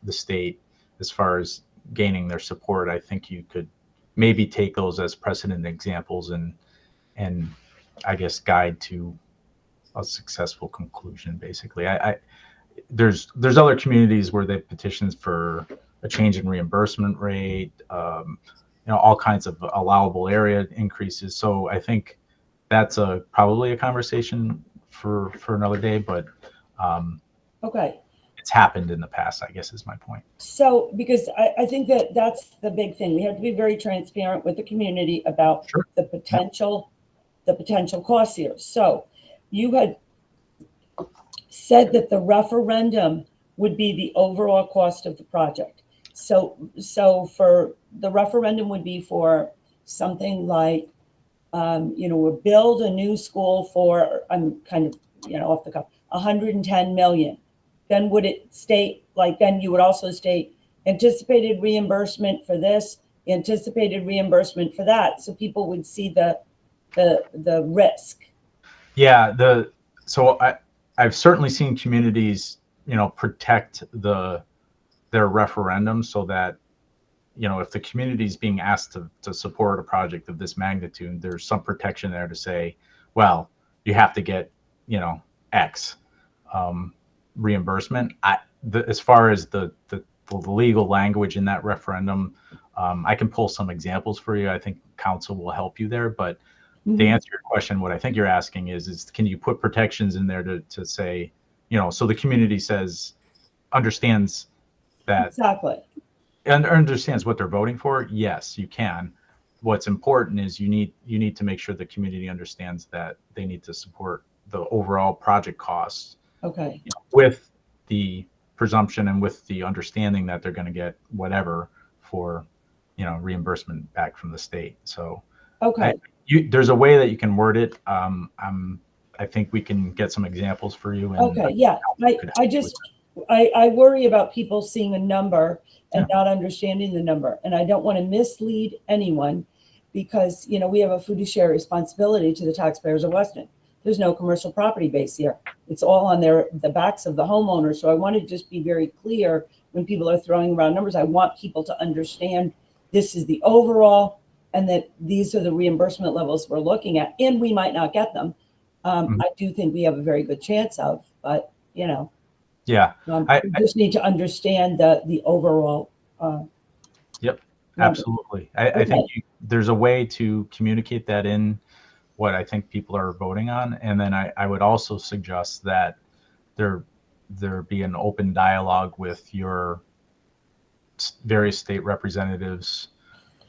the state as far as gaining their support, I think you could maybe take those as precedent examples and I guess guide to a successful conclusion. Basically, there's other communities where they petitions for a change in reimbursement rate, all kinds of allowable area increases. So I think that's probably a conversation for another day, but Okay. it's happened in the past, I guess is my point. So, because I think that's the big thing. We have to be very transparent with the community about Sure. the potential costs here. So you had said that the referendum would be the overall cost of the project. So for the referendum would be for something like, we build a new school for, I'm kind of, off the cuff, 110 million. Then would it state, then you would also state anticipated reimbursement for this, anticipated reimbursement for that. So people would see the risk. Yeah. So I've certainly seen communities, protect their referendum so that, if the community is being asked to support a project of this magnitude, there's some protection there to say, well, you have to get, X reimbursement. As far as the legal language in that referendum, I can pull some examples for you. I think council will help you there. But to answer your question, what I think you're asking is can you put protections in there to say, so the community understands that. Exactly. And understands what they're voting for? Yes, you can. What's important is you need to make sure the community understands that they need to support the overall project costs. Okay. With the presumption and with the understanding that they're going to get whatever for, reimbursement back from the state. So Okay. There's a way that you can word it. I think we can get some examples for you. And Okay. Yeah. I just I worry about people seeing a number and not understanding the number. And I don't want to mislead anyone because, you know, we have a fiduciary responsibility to the taxpayers of Weston. There's no commercial property base here. It's all on the backs of the homeowners. So I want to just be very clear when people are throwing around numbers. I want people to understand this is the overall and that these are the reimbursement levels we're looking at, and we might not get them. I do think we have a very good chance of, but you know, Yeah, we just need to understand the overall. Yep, number. absolutely. I think there's a way to communicate that in what I think people are voting on. And then I would also suggest that there be an open dialogue with your various state representatives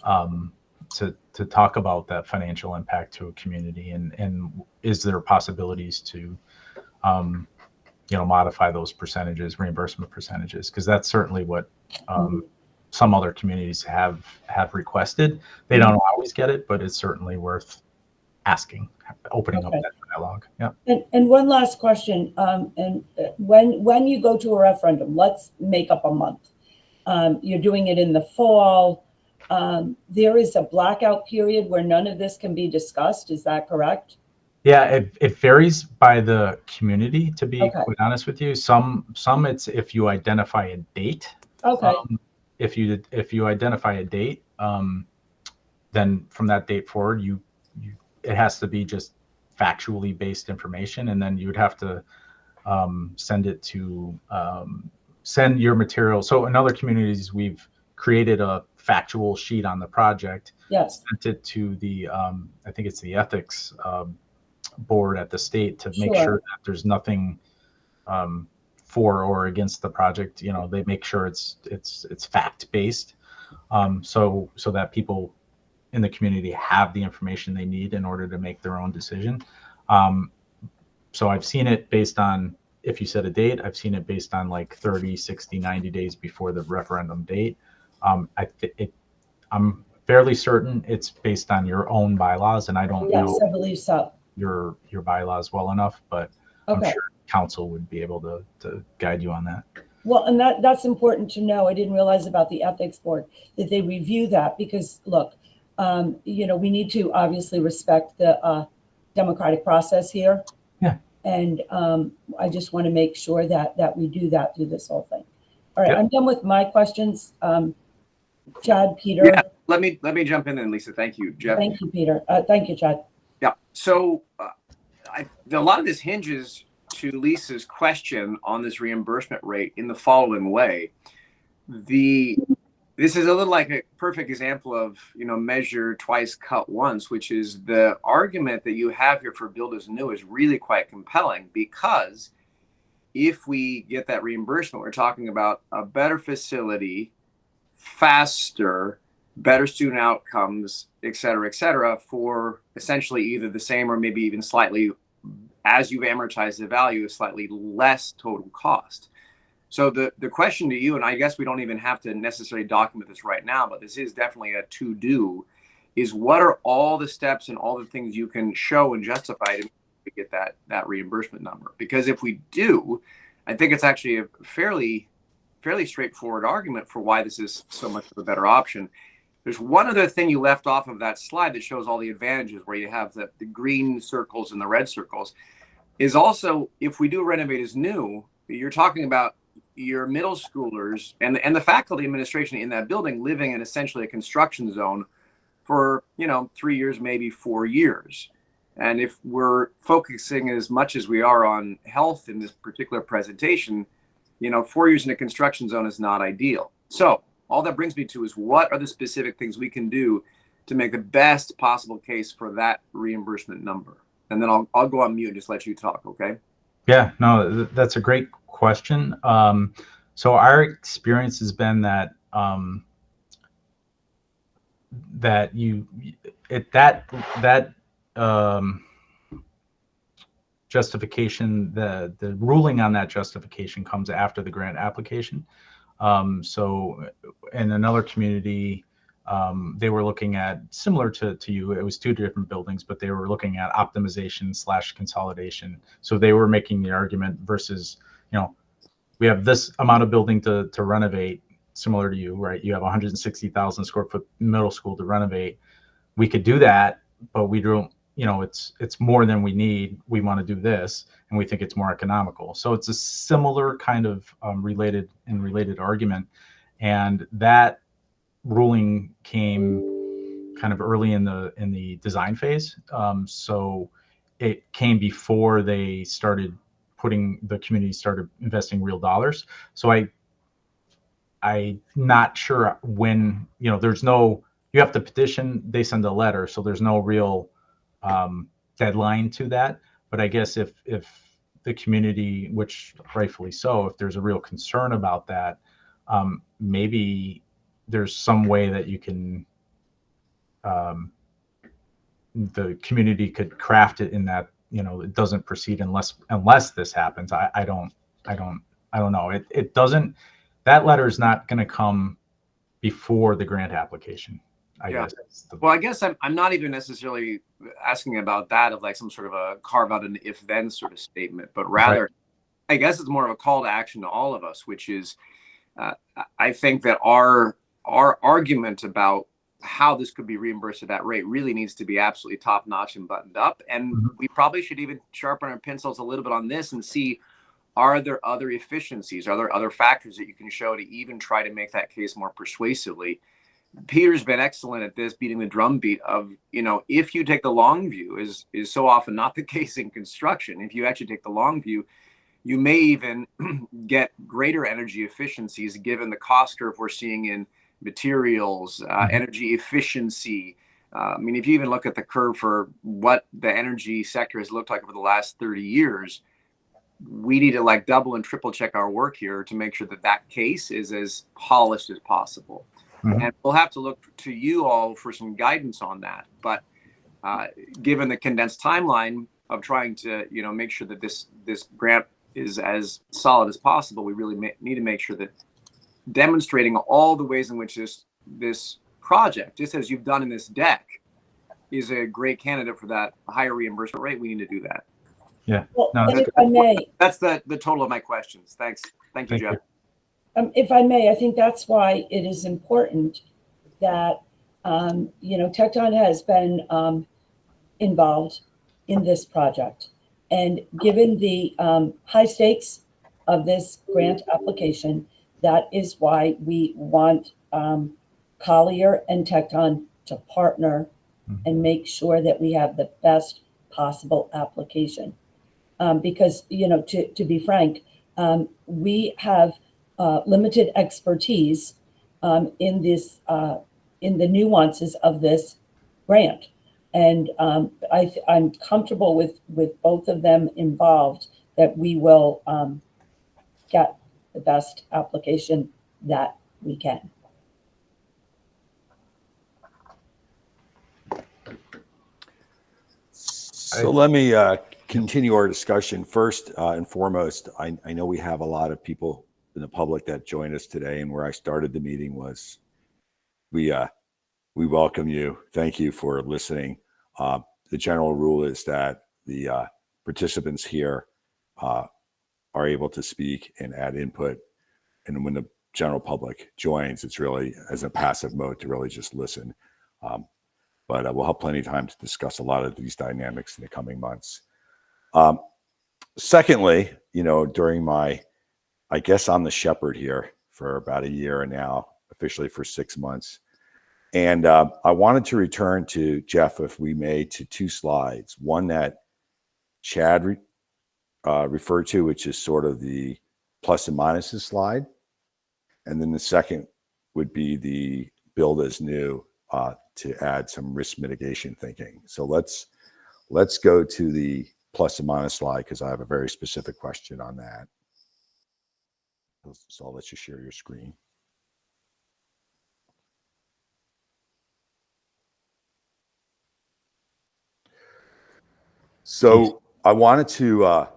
to talk about that financial impact to a community, and is there possibilities to modify those percentages, reimbursement percentages, because that's certainly what some other communities have requested. They don't always get it, but it's certainly worth asking, opening up that dialogue. Yeah. And one last question. And when you go to a referendum, let's make up a month. You're doing it in the fall. There is a blackout period where none of this can be discussed. Is that correct? Yeah, it varies by the community, to be quite honest with you. Some it's if you identify a date. Okay. If you identify a date, then from that date forward, it has to be just factually based information, and then you would have to send your material. So in other communities, we've created a factual sheet on the project. Yes. Sent it to the I think it's the ethics board at the state to make sure that there's nothing for or against the project. You know, they make sure it's fact based, so that people in the community have the information they need in order to make their own decision. So I've seen it based on, if you set a date, I've seen it based on like 30, 60, 90 days before the referendum date. I'm fairly certain it's based on your own bylaws, and I don't know. Yes, I believe so. Your bylaws well enough, but I'm sure council would be able to guide you on that. Well, and that's important to know. I didn't realize about the ethics board, that they review that, because look, we need to obviously respect the democratic process here. Yeah. And I just want to make sure that we do that through this whole thing. All right, I'm done with my questions. Chad, Peter. Yeah, let me jump in then, Lisa. Thank you, Jeff. Thank you, Peter. Thank you, Chad. Yeah. So a lot of this hinges to Lisa's question on this reimbursement rate in the following way. This is a little like a perfect example of, measure twice, cut once, which is the argument that you have here for build as new is really quite compelling, because if we get that reimbursement, we're talking about a better facility, faster, better student outcomes, et cetera, for essentially either the same or maybe even slightly, as you've amortized the value, slightly less total cost. So the question to you, and I guess we don't even have to necessarily document this right now, but this is definitely a to-do, is what are all the steps and all the things you can show and justify to get that reimbursement number? Because if we do, I think it's actually a fairly straightforward argument for why this is so much of a better option. There's one other thing you left off of that slide that shows all the advantages, where you have the green circles and the red circles, is also, if we do renovate as new, you're talking about your middle schoolers and the faculty administration in that building living in essentially a construction zone for 3 years, maybe 4 years. And if we're focusing as much as we are on health in this particular presentation, 4 years in a construction zone is not ideal. So all that brings me to is, what are the specific things we can do to make the best possible case for that reimbursement number? And then I'll go on mute and just let you talk, okay? Yeah, no, that's a great question. So our experience has been that justification, the ruling on that justification comes after the grant application. So in another community, they were looking at, similar to you, it was 2 different buildings, but they were looking at optimization / consolidation. So they were making the argument versus, we have this amount of building to renovate, similar to you, right? You have 160,000 square foot middle school to renovate. We could do that, but we don't, it's more than we need. We want to do this, and we think it's more economical. So it's a similar kind of related argument. And that ruling came kind of early in the design phase. So it came before they started the community started investing real dollars. So I'm not sure when, there's no, you have to petition, they send a letter. So there's no real deadline to that. But I guess if the community, which rightfully so, if there's a real concern about that, maybe there's some way that you can, the community could craft it in that, it doesn't proceed unless this happens. I don't know. It doesn't, that letter is not going to come before the grant application. I guess. Well, I guess I'm not even necessarily asking about that of like some sort of a carve out an if then sort of statement, but rather, right. I guess it's more of a call to action to all of us, which is, I think that our argument about how this could be reimbursed at that rate really needs to be absolutely top notch and buttoned up. And we probably should even sharpen our pencils a little bit on this and see, are there other efficiencies? Are there other factors that you can show to even try to make that case more persuasively? Peter's been excellent at this, beating the drumbeat of, if you take the long view, is so often not the case in construction. If you actually take the long view, you may even get greater energy efficiencies given the cost curve we're seeing in materials, energy efficiency. I mean, if you even look at the curve for what the energy sector has looked like over the last 30 years, we need to like double and triple check our work here to make sure that that case is as polished as possible. And we'll have to look to you all for some guidance on that. But given the condensed timeline of trying to, make sure that this grant is as solid as possible, we really need to make sure that demonstrating all the ways in which this project, just as you've done in this deck, is a great candidate for that higher reimbursement rate. We need to do that. Yeah. Well, no, if I may, that's the total of my questions. Thanks. Thank you, Jeff. If I may, I think that's why it is important that, Tecton has been involved in this project. And given the high stakes of this grant application, that is why we want Collier and Tecton to partner and make sure that we have the best possible application. Because, to be frank, we have limited expertise in this, in the nuances of this grant. And I'm comfortable with both of them involved that we will get the best application that we can. So let me continue our discussion. First and foremost, I know we have a lot of people in the public that joined us today, and where I started the meeting was we welcome you. Thank you for listening. The general rule is that the participants here are able to speak and add input, and when the general public joins, it's really as a passive mode to really just listen. But we'll have plenty of time to discuss a lot of these dynamics in the coming months. Secondly, during I guess I'm the shepherd here for about a year and now, officially for 6 months. And I wanted to return to Jeff, if we may, to 2 slides. One that Chad referred to, which is sort of the plus and minuses slide. And then the second would be the build as new to add some risk mitigation thinking. So let's go to the plus and minus slide because I have a very specific question on that. So I'll let you share your screen. So I wanted to,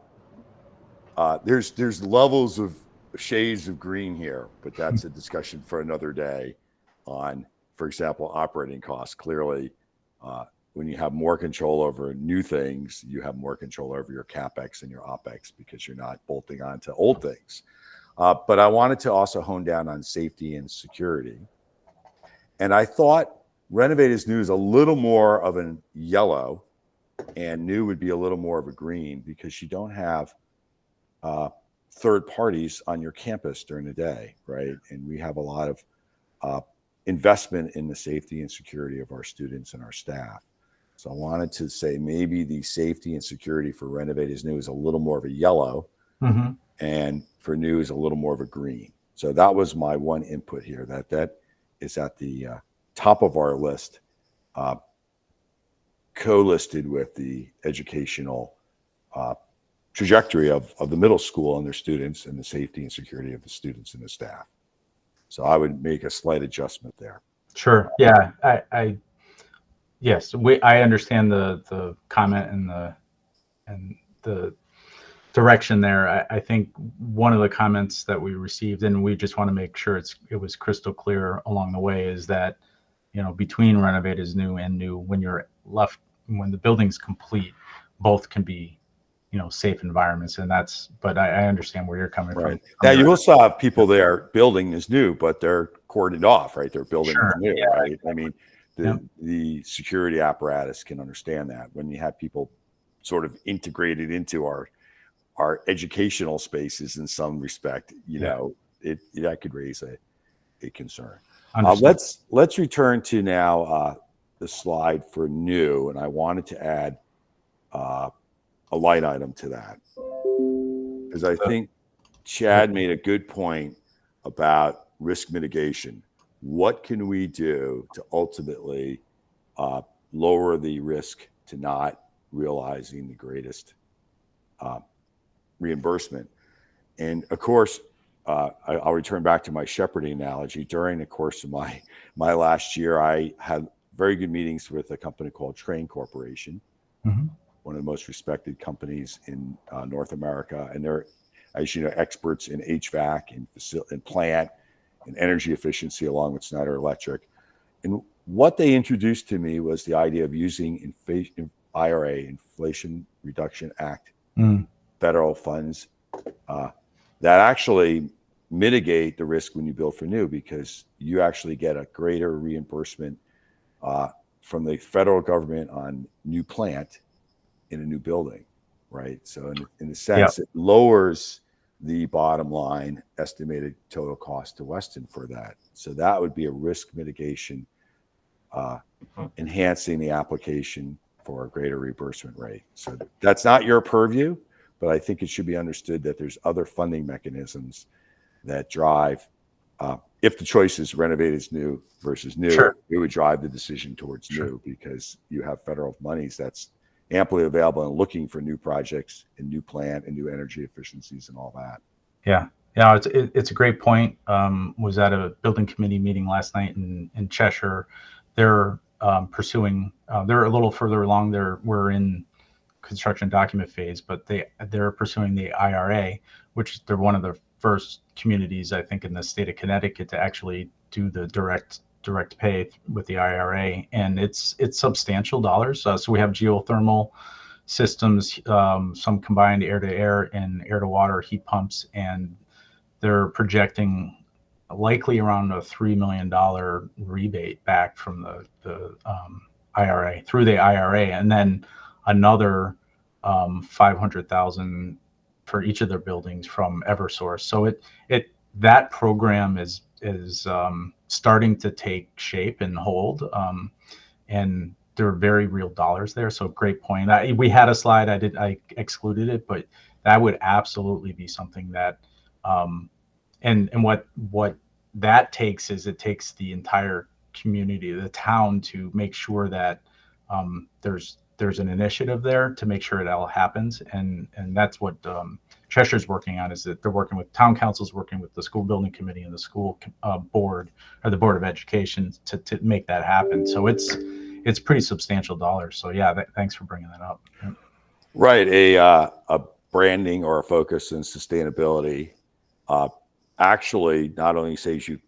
there's levels of shades of green here, but that's a discussion for another day on, for example, operating costs. Clearly, when you have more control over new things, you have more control over your CapEx and your OpEx because you're not bolting on to old things. But I wanted to also hone down on safety and security. And I thought Renovate is New is a little more of a yellow, and new would be a little more of a green, because you don't have third parties on your campus during the day, right? And we have a lot of investment in the safety and security of our students and our staff. So I wanted to say maybe the safety and security for Renovate is New is a little more of a yellow, and for new is a little more of a green. So that was my one input here, that is at the top of our list, co-listed with the educational trajectory of the middle school and their students, and the safety and security of the students and the staff. So I would make a slight adjustment there. Sure. Yeah. Yes, I understand the comment and the direction there. I think one of the comments that we received, and we just want to make sure it was crystal clear along the way, is that, between Renovate is New and new, when the building's complete, both can be, safe environments. And but I understand where you're coming from. Now you also have people there building is new, but they're cordoned off, right? They're building new, right? I mean, the security apparatus can understand that. When you have people sort of integrated into our educational spaces in some respect, that could raise a concern. Let's return to now the slide for new, and I wanted to add a light item to that, because I think Chad made a good point about risk mitigation. What can we do to ultimately lower the risk to not realizing the greatest reimbursement? And of course, I'll return back to my shepherding analogy. During the course of my last year, I had very good meetings with a company called Trane Corporation, one of the most respected companies in North America. And they're, as you know, experts in HVAC and plant and energy efficiency, along with Schneider Electric. And what they introduced to me was the idea of using IRA, Inflation Reduction Act, federal funds that actually mitigate the risk when you build for new, because you actually get a greater reimbursement from the federal government on new plant in a new building, right? So in a sense, it lowers the bottom line estimated total cost to Weston for that. So that would be a risk mitigation, enhancing the application for a greater reimbursement rate. So that's not your purview, but I think it should be understood that there's other funding mechanisms that drive, if the choice is Renovate is New versus new, it would drive the decision towards new, because you have federal monies that's amply available and looking for new projects and new plant and new energy efficiencies and all that. Yeah, it's a great point. Was at a building committee meeting last night in Cheshire. They're pursuing. They're a little further along. We're in construction document phase, but they're pursuing the IRA, which they're one of the first communities, I think, in the state of Connecticut to actually do the direct pay with the IRA, and it's substantial dollars. So we have geothermal systems, some combined air-to-air and air-to-water heat pumps, and they're projecting likely around a $3 million rebate back from the IRA, through the IRA, and then another $500,000 for each of their buildings from Eversource. So that program is starting to take shape and hold, and there are very real dollars there. So great point. We had a slide, I excluded it, but that would absolutely be something that, and what that takes is, it takes the entire community, the town, to make sure that there's an initiative there to make sure it all happens, and that's what Cheshire's working on, is that they're working with town councils, working with the school building committee and the school board, or the board of education, to make that happen. So it's pretty substantial dollars. So yeah, thanks for bringing that up. Right, a branding or a focus in sustainability actually not only saves you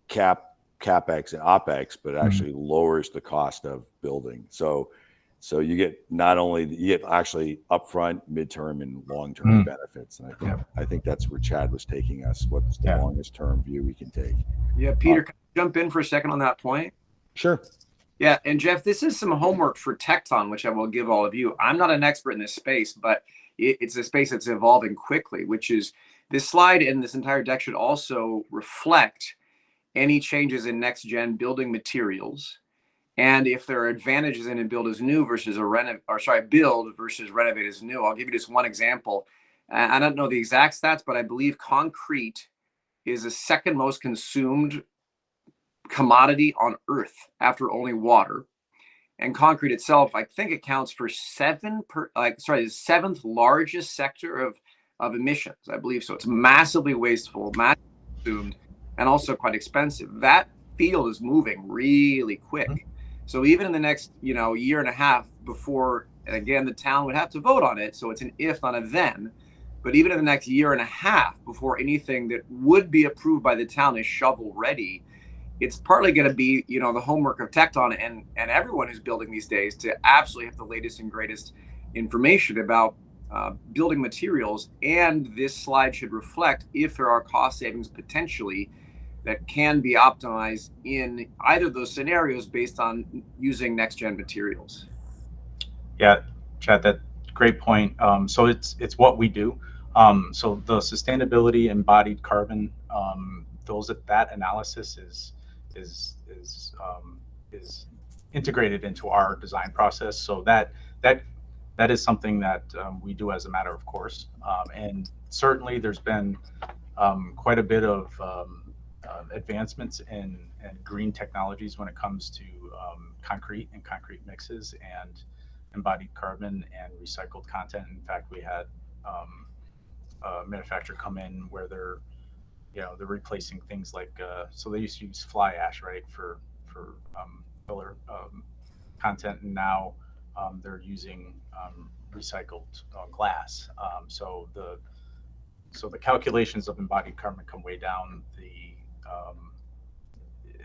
capex and opex, but actually lowers the cost of building. So So you get actually upfront, midterm, and long-term Mm. benefits. And Yeah. I think that's where Chad was taking us. What's the Yeah. longest term view we can take? Yeah, Peter, can I jump in for a second on that point? Sure. Yeah, and Jeff, this is some homework for Tecton, which I will give all of you. I'm not an expert in this space, but it's a space that's evolving quickly, which is this slide and this entire deck should also reflect any changes in next gen building materials. And if there are advantages in a build as new versus build versus renovate as new. I'll give you just one example. I don't know the exact stats, but I believe concrete is the second most consumed commodity on earth after only water. And concrete itself, I think, accounts for the seventh largest sector of emissions. I believe so. It's massively wasteful, massively consumed, and also quite expensive. That field is moving really quick. So even in the next, year and a half before, and again, the town would have to vote on it. So it's an if, not a then. But even in the next year and a half before anything that would be approved by the town is shovel ready, it's partly going to be, the homework of Tecton and everyone who's building these days to absolutely have the latest and greatest information about building materials. And this slide should reflect if there are cost savings potentially that can be optimized in either of those scenarios based on using next gen materials. Yeah, Chad, that great point. So it's what we do. So the sustainability embodied carbon, that analysis is integrated into our design process. So that is something that we do as a matter of course. And certainly there's been quite a bit of advancements in green technologies when it comes to concrete and concrete mixes and embodied carbon and recycled content. In fact, we had a manufacturer come in where they're replacing things like so they used to use fly ash, right, for filler content, and now they're using recycled glass. So the calculations of embodied carbon come way down.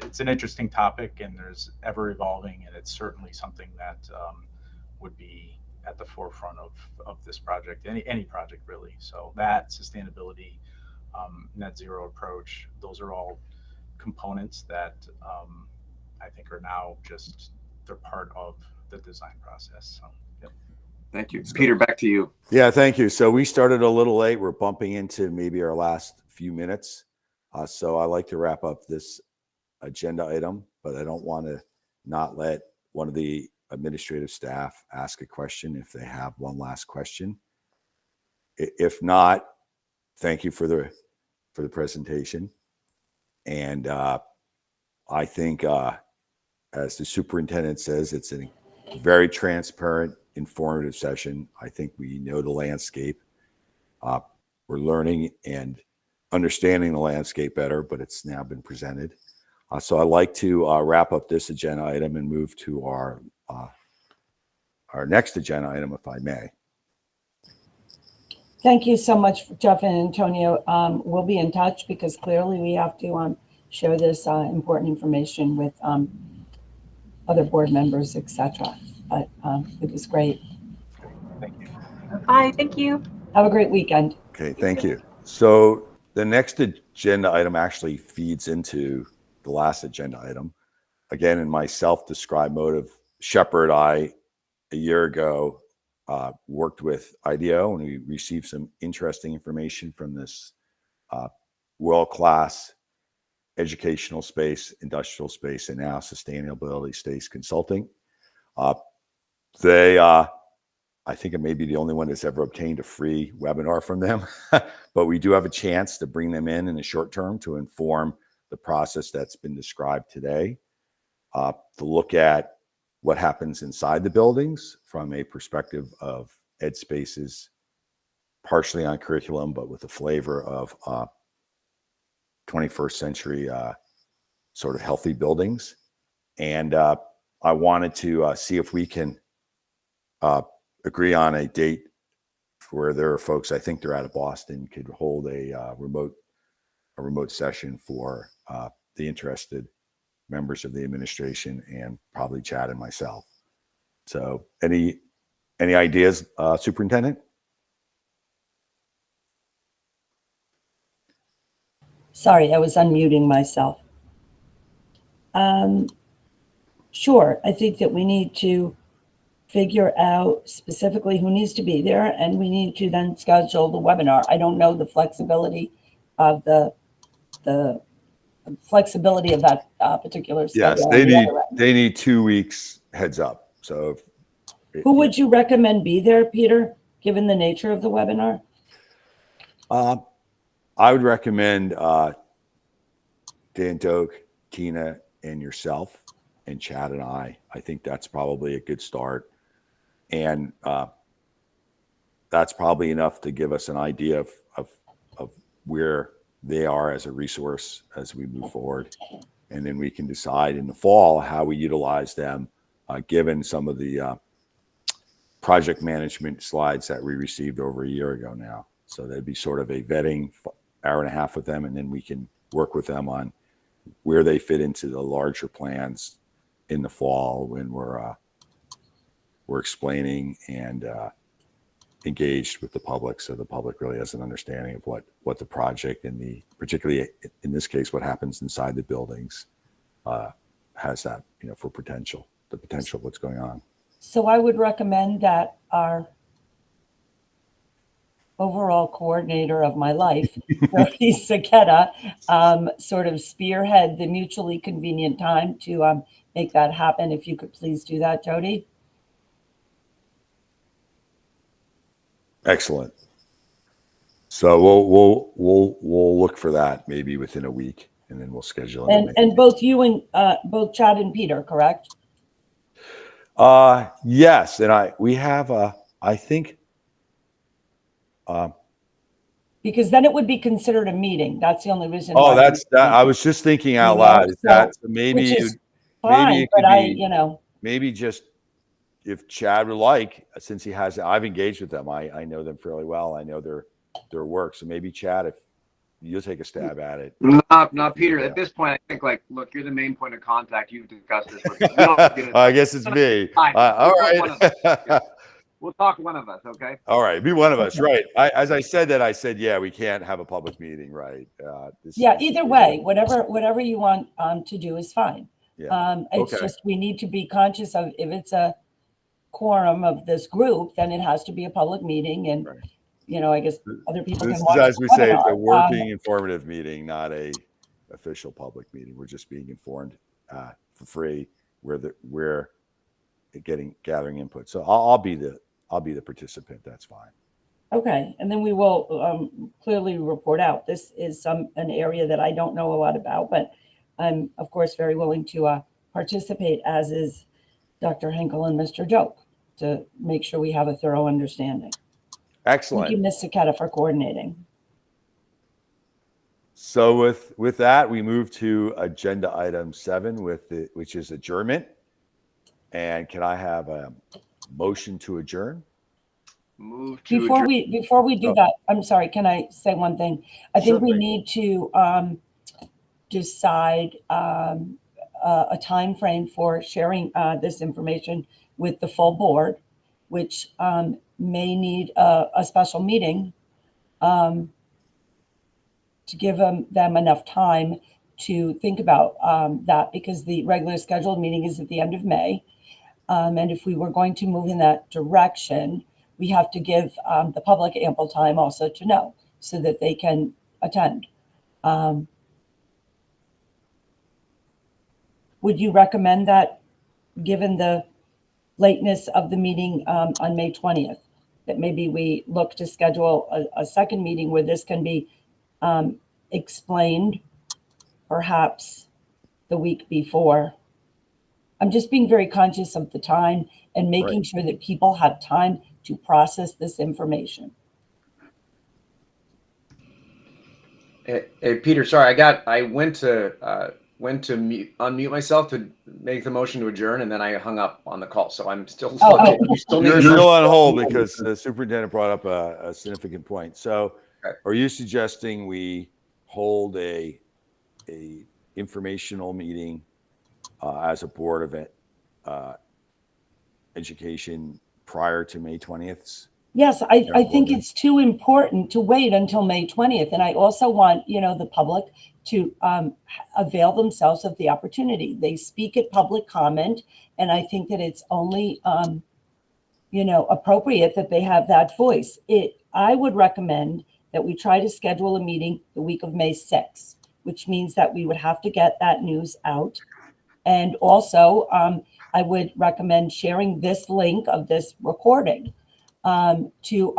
It's an interesting topic, and there's ever evolving, and it's certainly something that would be at the forefront of this project, any project really. So that sustainability, net zero approach, those are all components that I think are now they're part of the design process. So, yep. Thank you. Peter, back to you. Yeah, thank you. So we started a little late. We're bumping into maybe our last few minutes. So I like to wrap up this agenda item, but I don't want to not let one of the administrative staff ask a question if they have one last question. If not, thank you for the presentation. And I think, as the superintendent says, it's a very transparent, informative session. I think we know the landscape. We're learning and understanding the landscape better, but it's now been presented. So I'd like to wrap up this agenda item and move to our next agenda item, if I may. Thank you so much, Jeff and Antonio. We'll be in touch because clearly we have to share this important information with other board members, etc. But it was great. Thank you. Bye. Thank you. Have a great weekend. Okay, thank you. So the next agenda item actually feeds into the last agenda item. Again, in my self-described mode of shepherd, I, a year ago, worked with IDEO, and we received some interesting information from this world-class educational space, industrial space, and now sustainability space consulting. I think it may be the only one that's ever obtained a free webinar from them, but we do have a chance to bring them in the short term to inform the process that's been described today, to look at what happens inside the buildings from a perspective of ed spaces, partially on curriculum, but with a flavor of 21st century sort of healthy buildings. And I wanted to see if we can agree on a date where there are folks, I think they're out of Boston, could hold a remote session for the interested members of the administration and probably Chad and myself. So any ideas, Superintendent? Sorry, I was unmuting myself. Sure, I think that we need to figure out specifically who needs to be there, and we need to then schedule the webinar. I don't know the flexibility of the flexibility of that particular schedule. Yes, on they the need other end. they need 2 weeks heads up. So Who would you recommend be there, Peter, given the nature of the webinar? I would recommend Dan Doak, Tina, and yourself, and Chad and I. I think that's probably a good start. And that's probably enough to give us an idea of where they are as a resource as we move forward. And then we can decide in the fall how we utilize them, given some of the project management slides that we received over a year ago now. So that'd be sort of a vetting hour and a half with them, and then we can work with them on where they fit into the larger plans in the fall when we're explaining and engaged with the public, so the public really has an understanding of what the project and particularly in this case what happens inside the buildings has that, for the potential of what's going on. So I would recommend that our overall coordinator of my life, Jody Saketa, sort of spearhead the mutually convenient time to make that happen. If you could please do that, Jody. Excellent. So we'll look for that maybe within a week, and then we'll schedule it. And both you and both Chad and Peter, correct? Yes, and we have I think. Because then it would be considered a meeting. That's the only reason. Oh, that's that. I was just thinking out loud. Is that maybe which is fine, maybe it but could maybe just if Chad would like, since he has, I've engaged with them. I know them fairly well. I know their work. So maybe Chad, if you'll take a stab at it. Not Peter. At this point, I think look, you're the main point of contact. You've discussed this with me. I guess it's me. All right. We'll talk one of us, okay? All right, be one of us, right? As I said that, I said, yeah, we can't have a public meeting, right? Either way, whatever you want to do is fine. Yeah. It's just we need to be conscious of if it's a quorum of this group, then it has to be a public meeting, and right. I guess other people This can watch. Is, as we say, it's a working, informative meeting, not a official public meeting. We're just being informed for free. We're gathering input. So I'll be the participant. That's fine. Okay, and then we will clearly report out. This is an area that I don't know a lot about, but I'm of course very willing to participate, as is Dr. Henkel and Mr. Joke, to make sure we have a thorough understanding. Excellent. Thank you, Ms. Saketa, for coordinating. So with that, we move to agenda item 7, which is adjournment. And can I have a motion to adjourn? Move to Before we do that, I'm sorry, can I say one thing? I think we Certainly. need to decide a time frame for sharing this information with the full board, which may need a special meeting to give them enough time to think about that, because the regular scheduled meeting is at the end of May. And if we were going to move in that direction, we have to give the public ample time also to know so that they can attend. Would you recommend that, given the lateness of the meeting on May 20th, that maybe we look to schedule a second meeting where this can be explained perhaps the week before? I'm just being very conscious of the time and making sure that people have time to process this information. Hey, Peter, sorry, I went to unmute myself to make the motion to adjourn, and then I hung up on the call. So I'm still. You're still on hold because the superintendent brought up a significant point. So, are you suggesting we hold a informational meeting as a board event education prior to May 20th? Yes, I think well, it's too important to wait until May 20th. And I also want, the public to avail themselves of the opportunity. They speak at public comment, and I think that it's only, appropriate that they have that voice. I would recommend that we try to schedule a meeting the week of May 6th, which means that we would have to get that news out. And also, I would recommend sharing this link of this recording to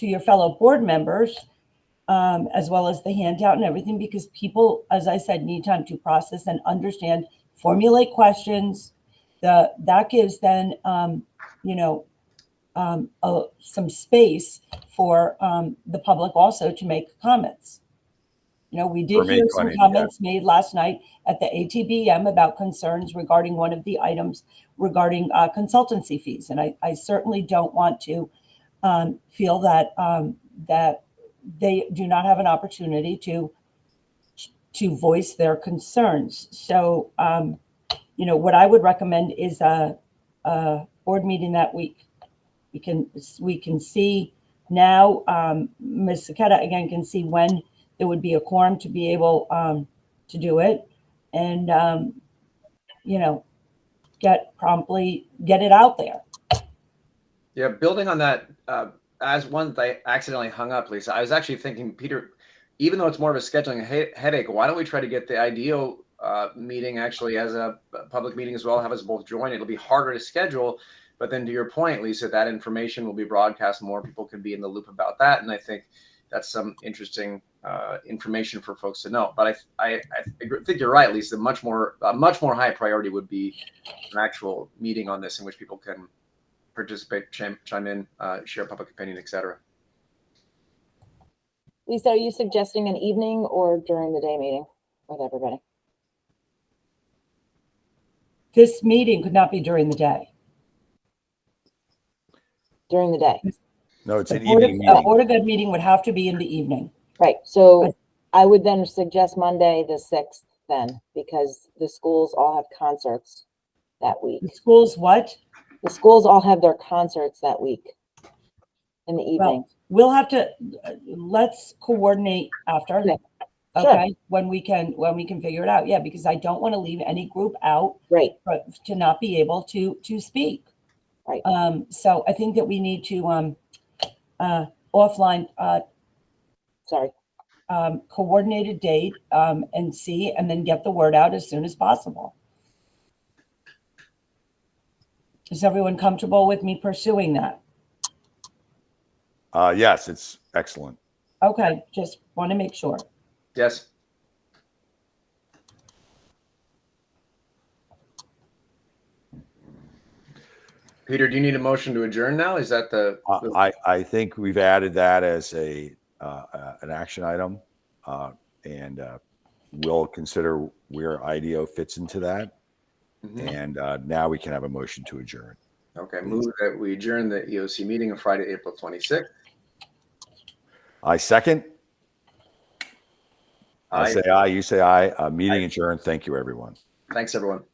your fellow board members, as well as the handout and everything, because people, as I said, need time to process and understand, formulate questions. That gives then, some space for the public also to make comments. We did For May hear some 20th, comments made last night at the ATBM about concerns regarding one of the items regarding consultancy fees. And I certainly don't want to feel that that they do not have an opportunity to voice their concerns. So, what I would recommend is a board meeting that week. We can see now, Ms. Saketa again can see when there would be a quorum to be able to do it, and get it out there. Yeah, building on that, as one that I accidentally hung up, Lisa, I was actually thinking, Peter, even though it's more of a scheduling headache, why don't we try to get the IDEO meeting actually as a public meeting as well, have us both join? It'll be harder to schedule, but then to your point, Lisa, that information will be broadcast, more people can be in the loop about that, and I think that's some interesting information for folks to know. But I think you're right, Lisa. A much more high priority would be an actual meeting on this in which people can participate, chime in, share public opinion, etc. Lisa, are you suggesting an evening or during the day meeting with everybody? This meeting could not be during the day. During the day. No, it's an Board evening meeting. Board of Ed meeting would have to be in the evening. Right. So I would then suggest Monday the 6th then, because the schools all have concerts that week. The schools what? The schools all have their concerts that week in the evening. We'll have to, let's coordinate after. Okay. Okay, when we can figure it out. Yeah, because I don't want to leave any group out Right. to not be able to speak. Right. So I think that we need to offline Sorry. coordinate a date and see, and then get the word out as soon as possible. Is everyone comfortable with me pursuing that? Yes, it's excellent. Okay, just want to make sure. Yes. Peter, do you need a motion to adjourn now? Is that the? I think we've added that as an action item, and we'll consider where IDEO fits into that. Mhm. And now we can have a motion to adjourn. Okay, move that we adjourn the EOC meeting on Friday, April 26th. I second. I Aye. say aye. You say aye. Meeting adjourned. Thank you, everyone. Thanks, everyone.